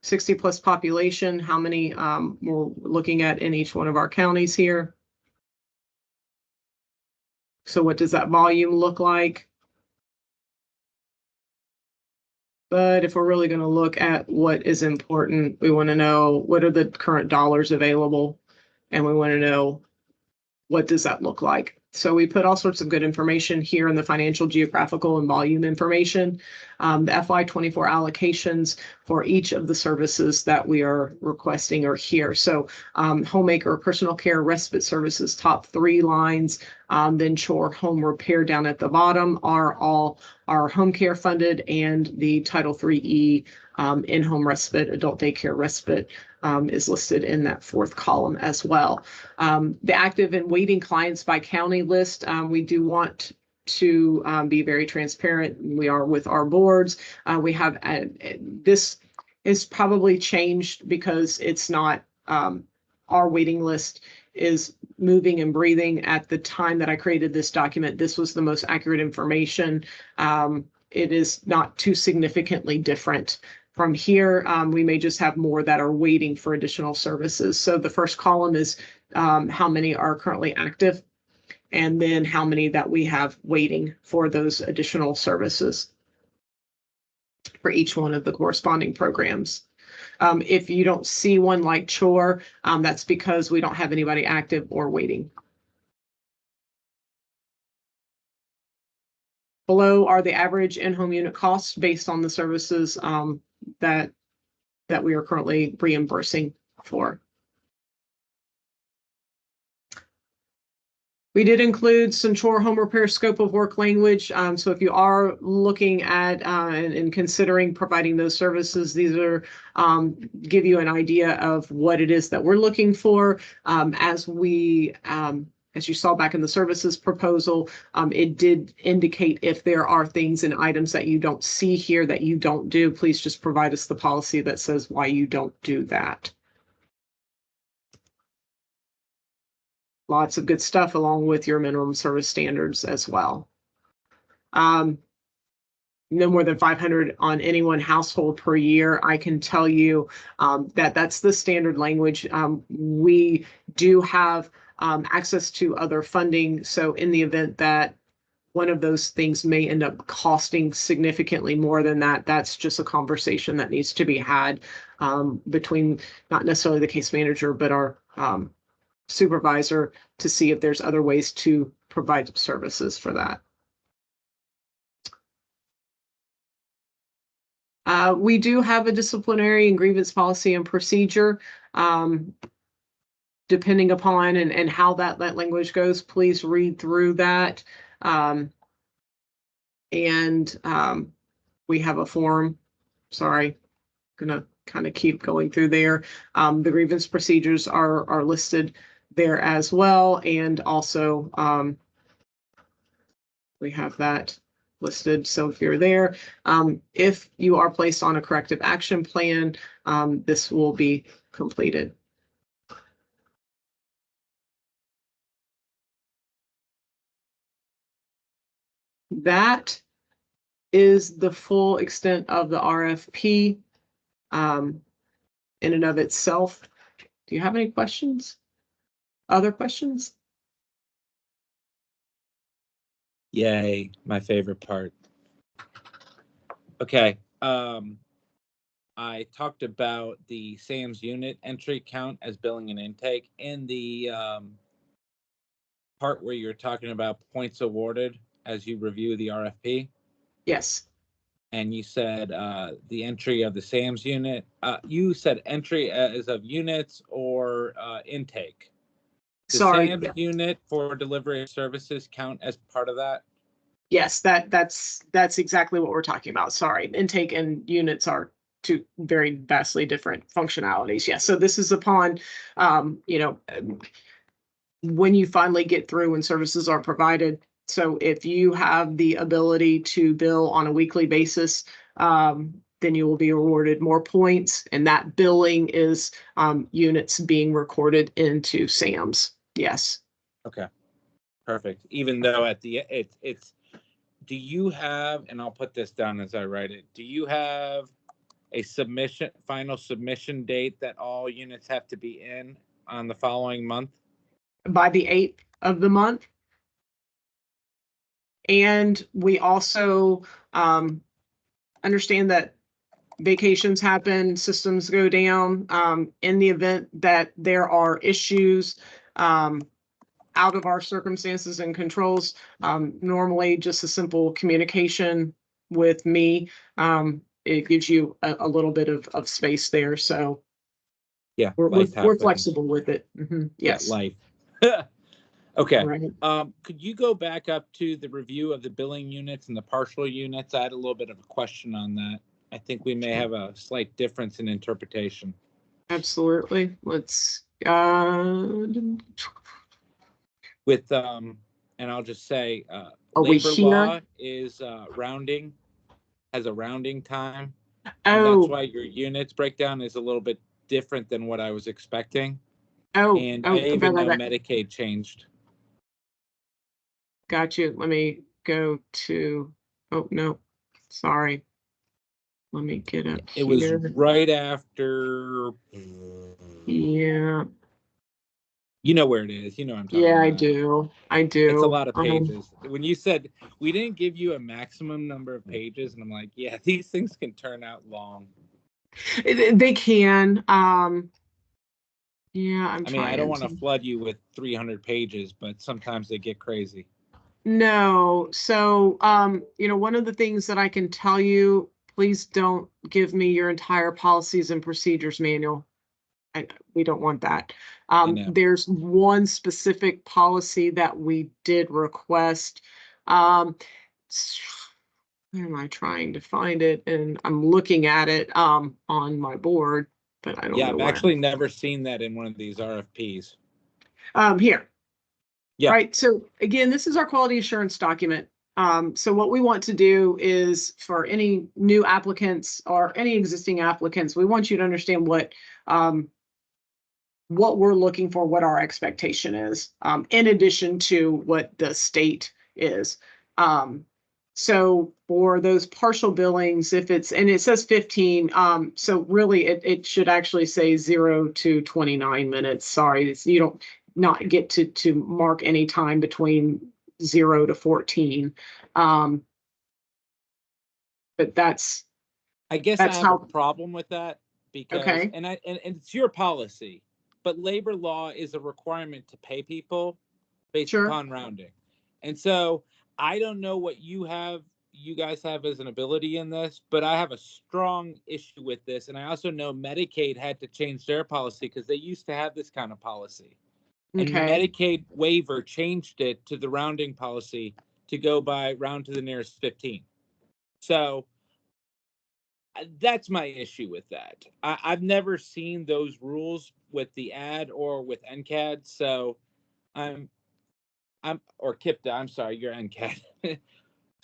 60 plus population, how many we're looking at in each one of our counties here. So what does that volume look like? But if we're really going to look at what is important, we want to know what are the current dollars available, and we want to know what does that look like. So we put all sorts of good information here in the financial, geographical, and volume information. The FY24 allocations for each of the services that we are requesting are here. So homemaker, personal care, respite services, top 3 lines, then chore, home repair down at the bottom are all our home care funded, and the Title III-E in-home respite, adult daycare respite is listed in that 4th column as well. The active and waiting clients by county list, we do want to be very transparent. We are with our boards. We have this is probably changed because it's not our waiting list is moving and breathing. At the time that I created this document, this was the most accurate information. It is not too significantly different. From here, we may just have more that are waiting for additional services. So the first column is how many are currently active, and then how many that we have waiting for those additional services for each one of the corresponding programs. If you don't see one like chore, that's because we don't have anybody active or waiting. Below are the average in-home unit costs based on the services that we are currently reimbursing for. We did include some chore home repair scope of work language. So if you are looking at and considering providing those services, these are give you an idea of what it is that we're looking for. As you saw back in the services proposal, it did indicate if there are things and items that you don't see here that you don't do, please just provide us the policy that says why you don't do that. Lots of good stuff along with your minimum service standards as well. No more than 500 on any one household per year. I can tell you that that's the standard language. We do have access to other funding. So in the event that one of those things may end up costing significantly more than that, that's just a conversation that needs to be had between not necessarily the case manager, but our supervisor to see if there's other ways to provide services for that. We do have a disciplinary and grievance policy and procedure. Depending upon and how that language goes, please read through that. We have a form. Sorry, gonna kind of keep going through there. The grievance procedures are listed there as well, and also we have that listed. So if you're there, if you are placed on a corrective action plan, this will be completed. That is the full extent of the RFP in and of itself. Do you have any questions? Other questions? Yay, my favorite part. Okay. I talked about the SAM's unit entry count as billing and intake. In the part where you're talking about points awarded as you review the RFP. Yes. And you said the entry of the SAM's unit. You said entry as of units or intake. The SAM's unit for delivery of services count as part of that? Yes, that's exactly what we're talking about. Sorry, intake and units are two very vastly different functionalities. Yes, so this is upon, when you finally get through and services are provided. So if you have the ability to bill on a weekly basis, then you will be awarded more points, and that billing is units being recorded into SAM's. Yes. Okay, perfect. Even though at the it's do you have, and I'll put this down as I write it, do you have a final submission date that all units have to be in on the following month? By the 8th of the month. And we also understand that vacations happen, systems go down. In the event that there are issues out of our circumstances and controls, normally just a simple communication with me, it gives you a little bit of space there. So yeah, we're flexible with it. Mm-hmm. Yes. Yeah, life. Okay. Right. Could you go back up to the review of the billing units and the partial units? I had a little bit of a question on that. I think we may have a slight difference in interpretation. Absolutely. Let's with and I'll just say labor law is rounding, has a rounding time. And Oh, that's why your units breakdown is a little bit different than what I was expecting. oh, And oh, I even know right. Medicaid changed. Got you. Let me go to, oh, no, sorry. Let me get up It here. was right after. Yeah. You know where it is. You know what I'm talking Yeah, about. I do. I do. It's a lot of pages. When you said we didn't give you a maximum number of pages, and I'm like, yeah, these things can turn out long. They can. Yeah, I'm I mean, I don't trying want to to. flood you with 300 pages, but sometimes they get crazy. No. So, one of the things that I can tell you, please don't give me your entire policies and procedures manual. We don't want that. I know. There's one specific policy that we did request. Um, where am I trying to find it? And I'm looking at it on my board, but I don't Yeah, know I've where. actually never seen that in one of these RFPs. Here. Yeah. Right. So again, this is our quality assurance document. So what we want to do is for any new applicants or any existing applicants, we want you to understand what we're looking for, what our expectation is, in addition to what the state is. So for those partial billings, if it's, and it says 15, so really it should actually say 0 to 29 minutes. Sorry, you don't not get to mark any time between 0 to 14. But I guess I that's have a how, problem with that because, okay, and it's your policy, but labor law is a requirement to pay people based sure, upon rounding. And so I don't know what you guys have as an ability in this, but I have a strong issue with this. And I also know Medicaid had to change their policy because they used to have this kind of policy. And okay, Medicaid waiver changed it to the rounding policy to go by round to the nearest 15. So that's my issue with that. I've never seen those rules with the ad or with NCAD. So I'm or KIPTA. I'm sorry, you're NCAD.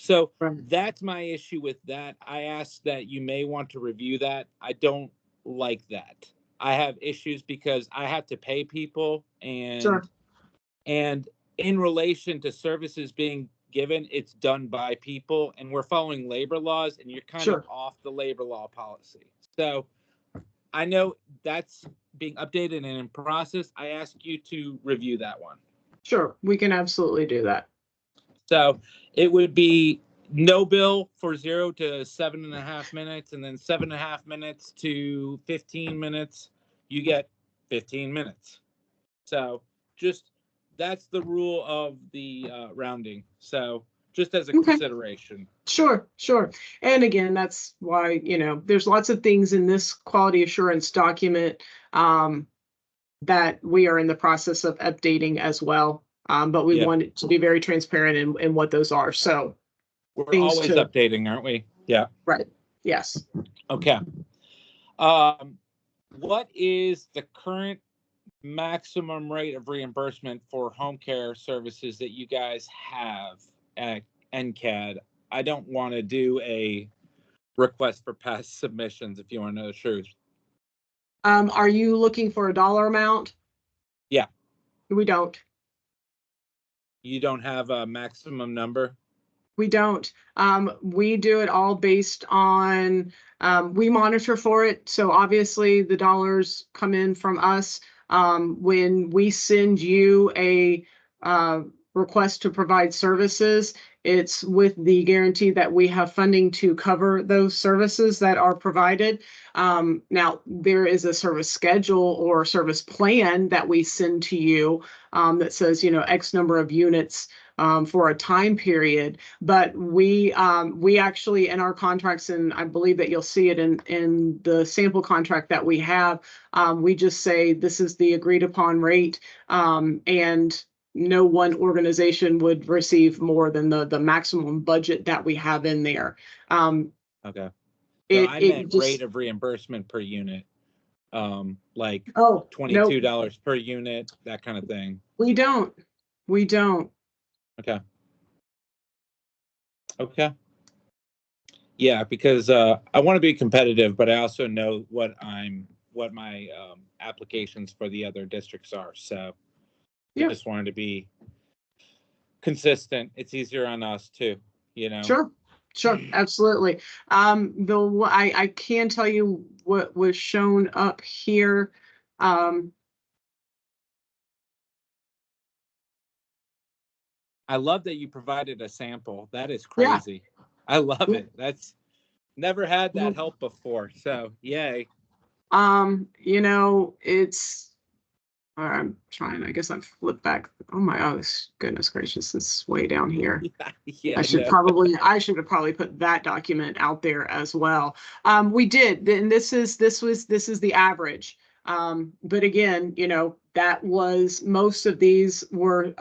So right, that's my issue with that. I ask that you may want to review that. I don't like that. I have issues because I have to pay people, and sure, and in relation to services being given, it's done by people, and we're following labor laws, and you're kind of sure, off the labor law policy. So I know that's being updated and in process. I ask you to review that one. sure. We can absolutely do that. So it would be no bill for 0 to 7.5 minutes, and then 7.5 minutes to 15 minutes. You get 15 minutes. So just that's the rule of the rounding. So just as a Okay. consideration. Sure, sure. And again, that's why, there's lots of things in this quality assurance document that we are in the process of updating as well. But we Yeah, want it to be very transparent in what those are. So we're things always to, updating, aren't we? Yeah. right. Yes. Okay. Um, what is the current maximum rate of reimbursement for home care services that you guys have at NCAD? I don't want to do a request for past submissions if you want to know the truth. Are you looking for a dollar amount? Yeah, We don't. you don't have a maximum number. We don't. We do it all based on, we monitor for it. So obviously the dollars come in from us. When we send you a request to provide services, it's with the guarantee that we have funding to cover those services that are provided. Now, there is a service schedule or service plan that we send to you that says, X number of units for a time period. But we actually in our contracts, and I believe that you'll see it in the sample contract that we have, we just say this is the agreed upon rate, and no one organization would receive more than the maximum budget that we have in there. Okay. So It I meant it rate just of reimbursement per unit, like oh no, $22 per unit, that kind of thing. we don't. We don't. Okay. Okay. Yeah, because I want to be competitive, but I also know what my applications for the other districts are. So I Yeah, just wanted to be consistent. It's easier on us too, you know. sure. Sure, absolutely. Though I can tell you what was shown up here. Um, I love that you provided a sample. That is yeah, crazy. I love yeah, it. That's Never had that help before, so yay. You know, I'm trying, I guess I've flipped back. Oh my, oh goodness gracious, it's way down here. Yeah, I should have probably put that document out there as well. We did, and this is the average. But again, you know, that was, most of these were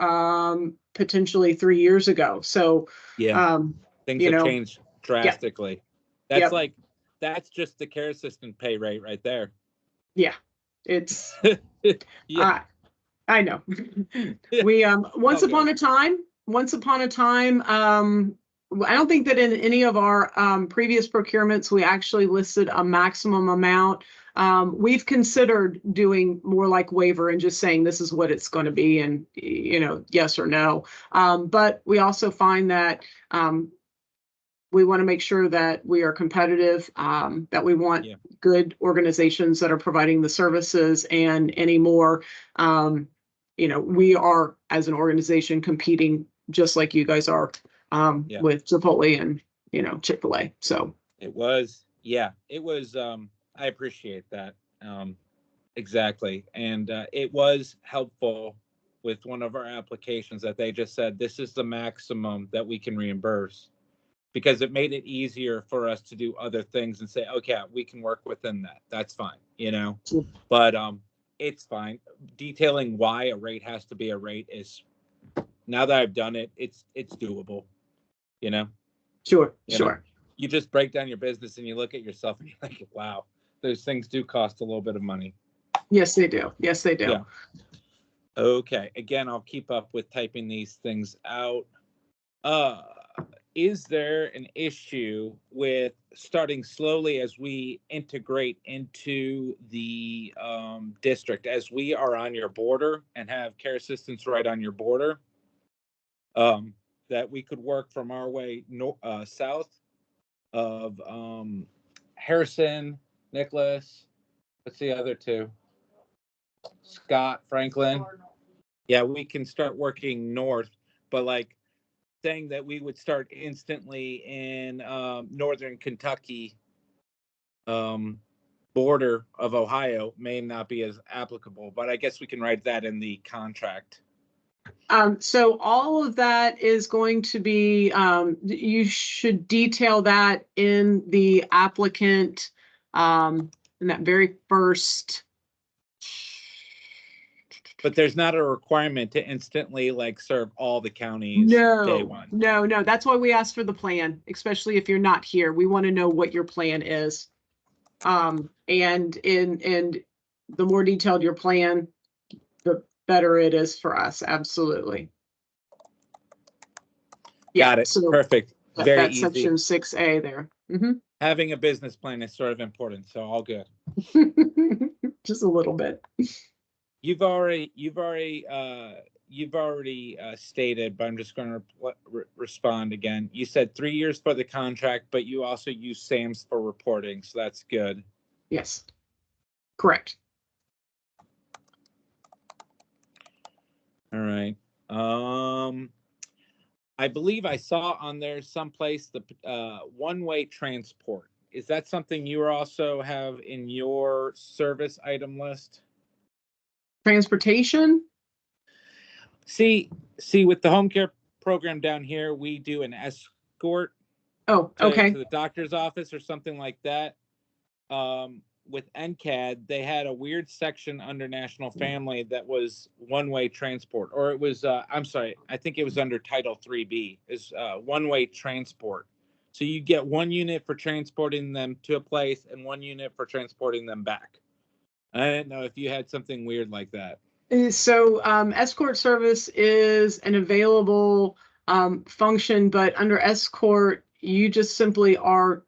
potentially 3 years ago. So yeah. Things you have know, changed drastically. Yep. That's just the care assistant pay rate right there. Yeah, it's Yeah. I know. We once Okay. upon a time, I don't think that in any of our previous procurements we actually listed a maximum amount. We've considered doing more like waiver and just saying this is what it's going to be, and you know, yes or no. But we also find that we want to make sure that we are competitive, that we want Yeah. good organizations that are providing the services, and any more. You know, we are, as an organization, competing just like you guys are Yeah. with Chipotle and, you know, Chick-fil-A. So It was, yeah, it was. I appreciate that. Exactly. And it was helpful with one of our applications that they just said, this is the maximum that we can reimburse, because it made it easier for us to do other things and say, okay, we can work within that. That's fine, you know. Sure. But it's fine. Detailing why a rate has to be a rate is, now that I've done it, it's doable, you know. sure. You just break down your business and you look at yourself and you're like, wow, those things do cost a little bit of money. Yes, they do. Yeah. Okay. Again, I'll keep up with typing these things out. Is there an issue with starting slowly as we integrate into the district, as we are on your border and have care assistants right on your border, that we could work from our way south of Harrison, Nicholas, what's the other two? Scott, Franklin. Yeah, we can start working north, but like saying that we would start instantly in northern Kentucky border of Ohio may not be as applicable, but I guess we can write that in the contract. So all of that is going to be, you should detail that in the applicant, in that very first. But there's not a requirement to instantly like serve all the counties day one. No. That's why we asked for the plan, especially if you're not here. We want to know what your plan is. And the more detailed your plan, the better it is for us. Absolutely. Got it. So perfect. Very that's easy. section 6A there. Mm-hmm. Having a business plan is sort of important, so all good. Just a little bit. You've already stated, but I'm just going to respond again. You said 3 years for the contract, but you also use SAMs for reporting, so that's good. Yes, correct. All right. I believe I saw on there someplace the one-way transport. Is that something you also have in your service item list? Transportation? See, with the home care program down here, we do an escort. Oh, okay. To the doctor's office or something like that. With NCAD, they had a weird section under National Family that was one-way transport, or it was, I'm sorry, I think it was under Title 3B, is one-way transport. So you get one unit for transporting them to a place and one unit for transporting them back. I didn't know if you had something weird like that. So escort service is an available function, but under escort, you just simply are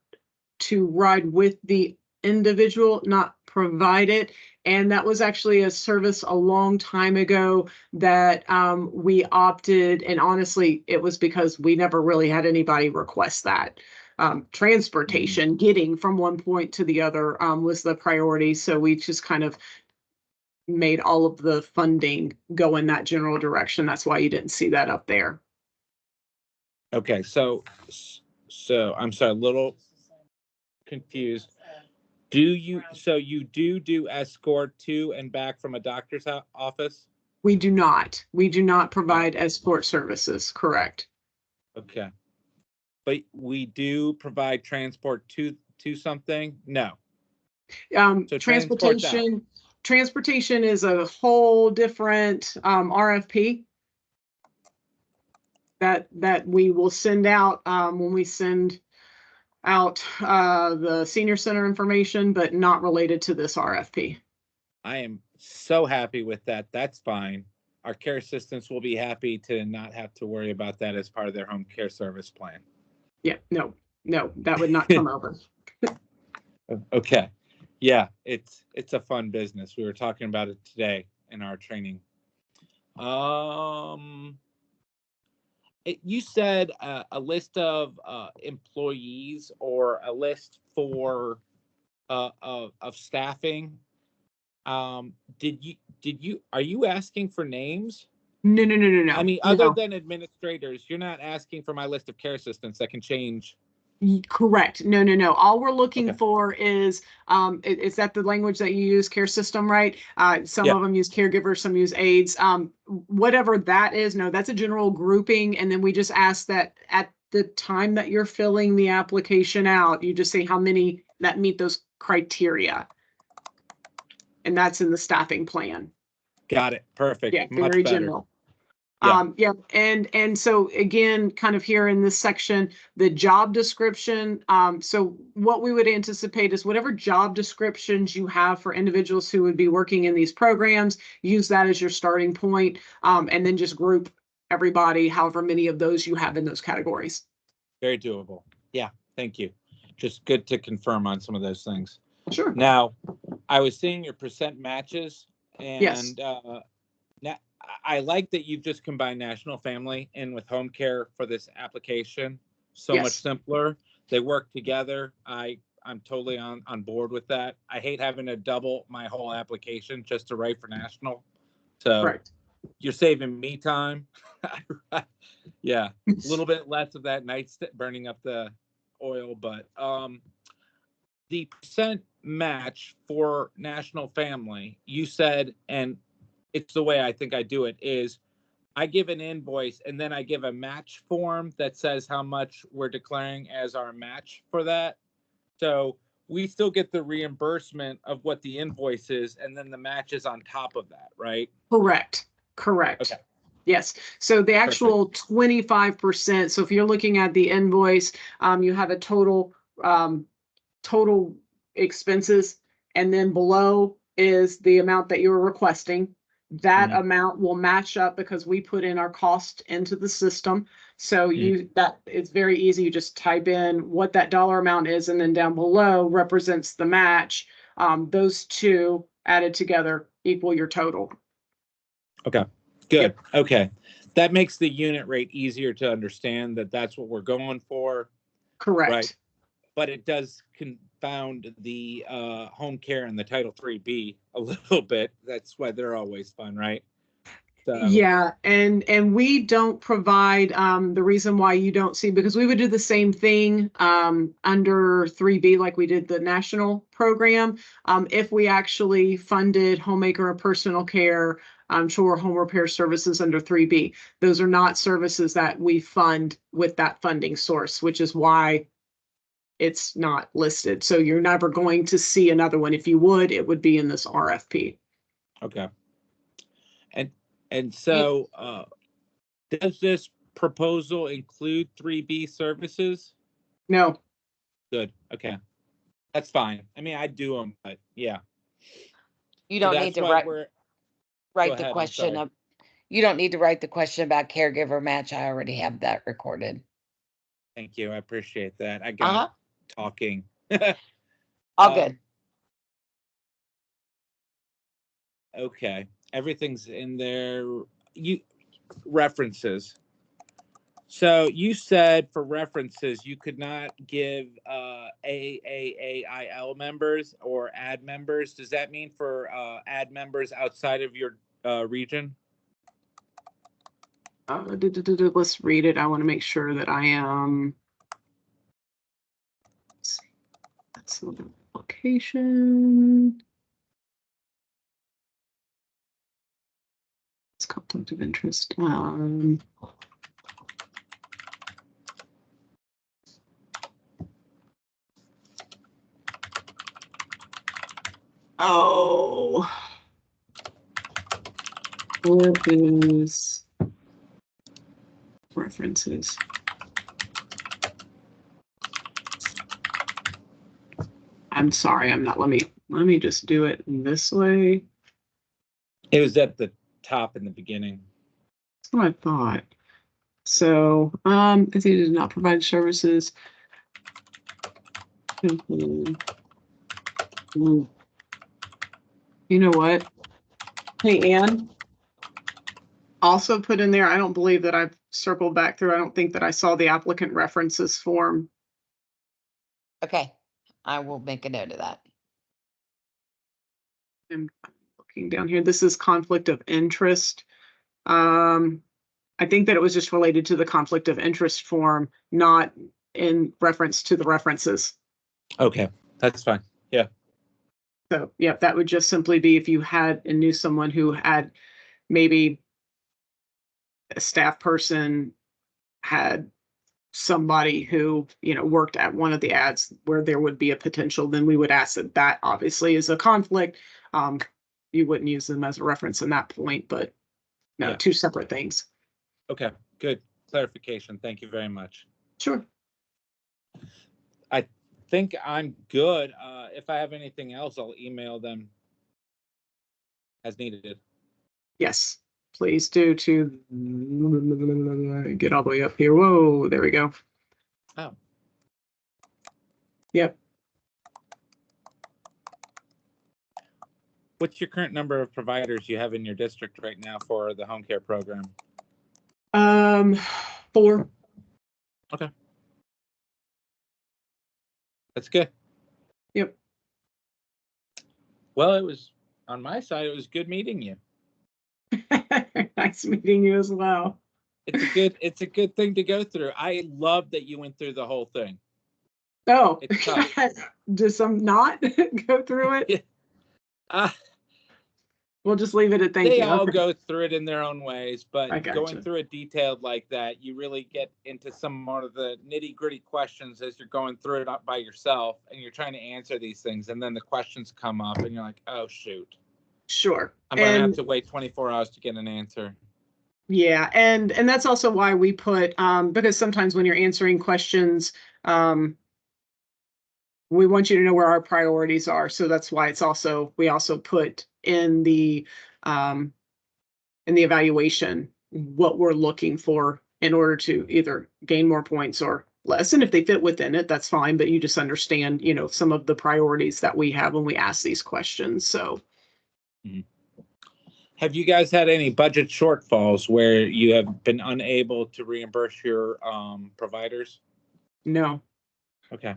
to ride with the individual, not provide it. And that was actually a service a long time ago that we opted. And honestly, it was because we never really had anybody request that. Transportation, getting from one point to the other was the priority. So we just kind of made all of the funding go in that general direction. That's why you didn't see that up there. Okay, so I'm sorry, confused. So you do escort to and back from a doctor's office? We do not. We do not provide escort services, correct? Okay. But we do provide transport to something? No. So transport that. Transportation is a whole different RFP that we will send out when we send out the senior center information, but not related to this RFP. I am so happy with that. That's fine. Our care assistants will be happy to not have to worry about that as part of their home care service plan. Yeah, no, that would not come over. Okay. Yeah, it's a fun business. We were talking about it today in our training. You said a list of employees or a list for of staffing. Are you asking for names? No. I mean, other than administrators, you're not asking for my list of care assistants that can change. Correct. No. All we're looking for is that the language that you use, care system, right? Some of them use caregivers, some use aides. Whatever that is, no, that's a general grouping. And then we just ask that at the time that you're filling the application out, you just say how many that meet those criteria. And that's in the staffing plan. Got it. Perfect. Yeah, Much very better. general. And so again, kind of here in this section, the job description. So what we would anticipate is whatever job descriptions you have for individuals who would be working in these programs, use that as your starting point, and then just group everybody, however many of those you have in those categories. Very doable. Yeah, thank you. Just good to confirm on some of those things. Sure. Now, I was seeing your percent matches, and yes. Now, I like that you've just combined National Family in with home care for this application. So much simpler. They work together. I'm totally on board with that. I hate having to double my whole application just to write for National. So you're saving me time. Yeah, a little bit less of that night burning up the oil, but the percent match for National Family, you said, and it's the way I think I do it, is I give an invoice and then I give a match form that says how much we're declaring as our match for that. So we still get the reimbursement of what the invoice is, and then the match is on top of that, right? Correct. Okay. Yes. So the actual 25%. So if you're looking at the invoice, you have a total expenses, and then below is the amount that you're requesting. That amount will match up because we put in our cost into the system. So it's very easy. You just type in what that dollar amount is, and then down below represents the match. Those two added together equal your total. Okay, good. Okay. That makes the unit rate easier to understand that that's what we're going for. Correct. Right. But it does confound the home care and the Title III-B a little bit. That's why they're always fun, right? So. Yeah, and we don't provide the reason why you don't see, because we would do the same thing under 3B like we did the national program. If we actually funded homemaker or personal care, chore home repair services under 3B, those are not services that we fund with that funding source, which is why it's not listed. So you're never going to see another one. If you would, it would be in this RFP. Okay. And so does this proposal include 3B services? No. Good. Okay. That's fine. I mean, I do them, but yeah. You don't need to write the question. You don't need to write the question about caregiver match. I already have that recorded. Thank you. I appreciate that. I got talking. All good. Okay. Everything's in there. References. So you said for references, you could not give AAAIL members or add members. Does that mean for add members outside of your region? Let's read it. I want to make sure that I am. So the application. It's conflict of interest. Oh. What is references? I'm sorry, I'm not. Let me just do it this way. It was at the top in the beginning. That's what I thought. So, if he did not provide services. You know what? Hey, Ann. Also put in there, I don't believe that I've circled back through. I don't think that I saw the applicant references form. Okay, I will make a note of that. I'm looking down here. This is conflict of interest. I think that it was just related to the conflict of interest form, not in reference to the references. Okay, that's fine. Yeah. So, yeah, that would just simply be if you had and knew someone who had maybe a staff person had somebody who, worked at one of the ads where there would be a potential, then we would ask that obviously is a conflict. You wouldn't use them as a reference in that point, but no, Yeah. Two separate things. Okay, good clarification. Thank you very much. Sure. I think I'm good. If I have anything else, I'll email them as needed. Yes, please do to get all the way up here. Whoa, there we go. Oh. Yep. What's your current number of providers you have in your district right now for the home care program? 4. Okay. That's good. Yep. Well, it was on my side, it was good meeting you. Nice meeting you as well. It's a good thing to go through. I love that you went through the whole thing. Oh, It's tough. does some not go through it? Yeah. We'll just leave it at thank They you. all Okay. go through it in their own ways, but I gotcha. going through it detailed like that, you really get into some more of the nitty gritty questions as you're going through it up by yourself and you're trying to answer these things. And then the questions come up and you're like, oh, shoot. Sure. I'm going to have to wait 24 hours to get an answer. Yeah. And that's also why we put, because sometimes when you're answering questions, we want you to know where our priorities are. So that's why we also put in the evaluation what we're looking for in order to either gain more points or less. And if they fit within it, that's fine. But you just understand, some of the priorities that we have when we ask these questions. So. Mm-hmm. Have you guys had any budget shortfalls where you have been unable to reimburse your providers? No. Okay.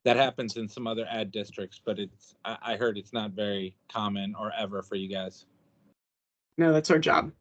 That happens in some other ad districts, but I heard it's not very common or ever for you guys. No, that's our job.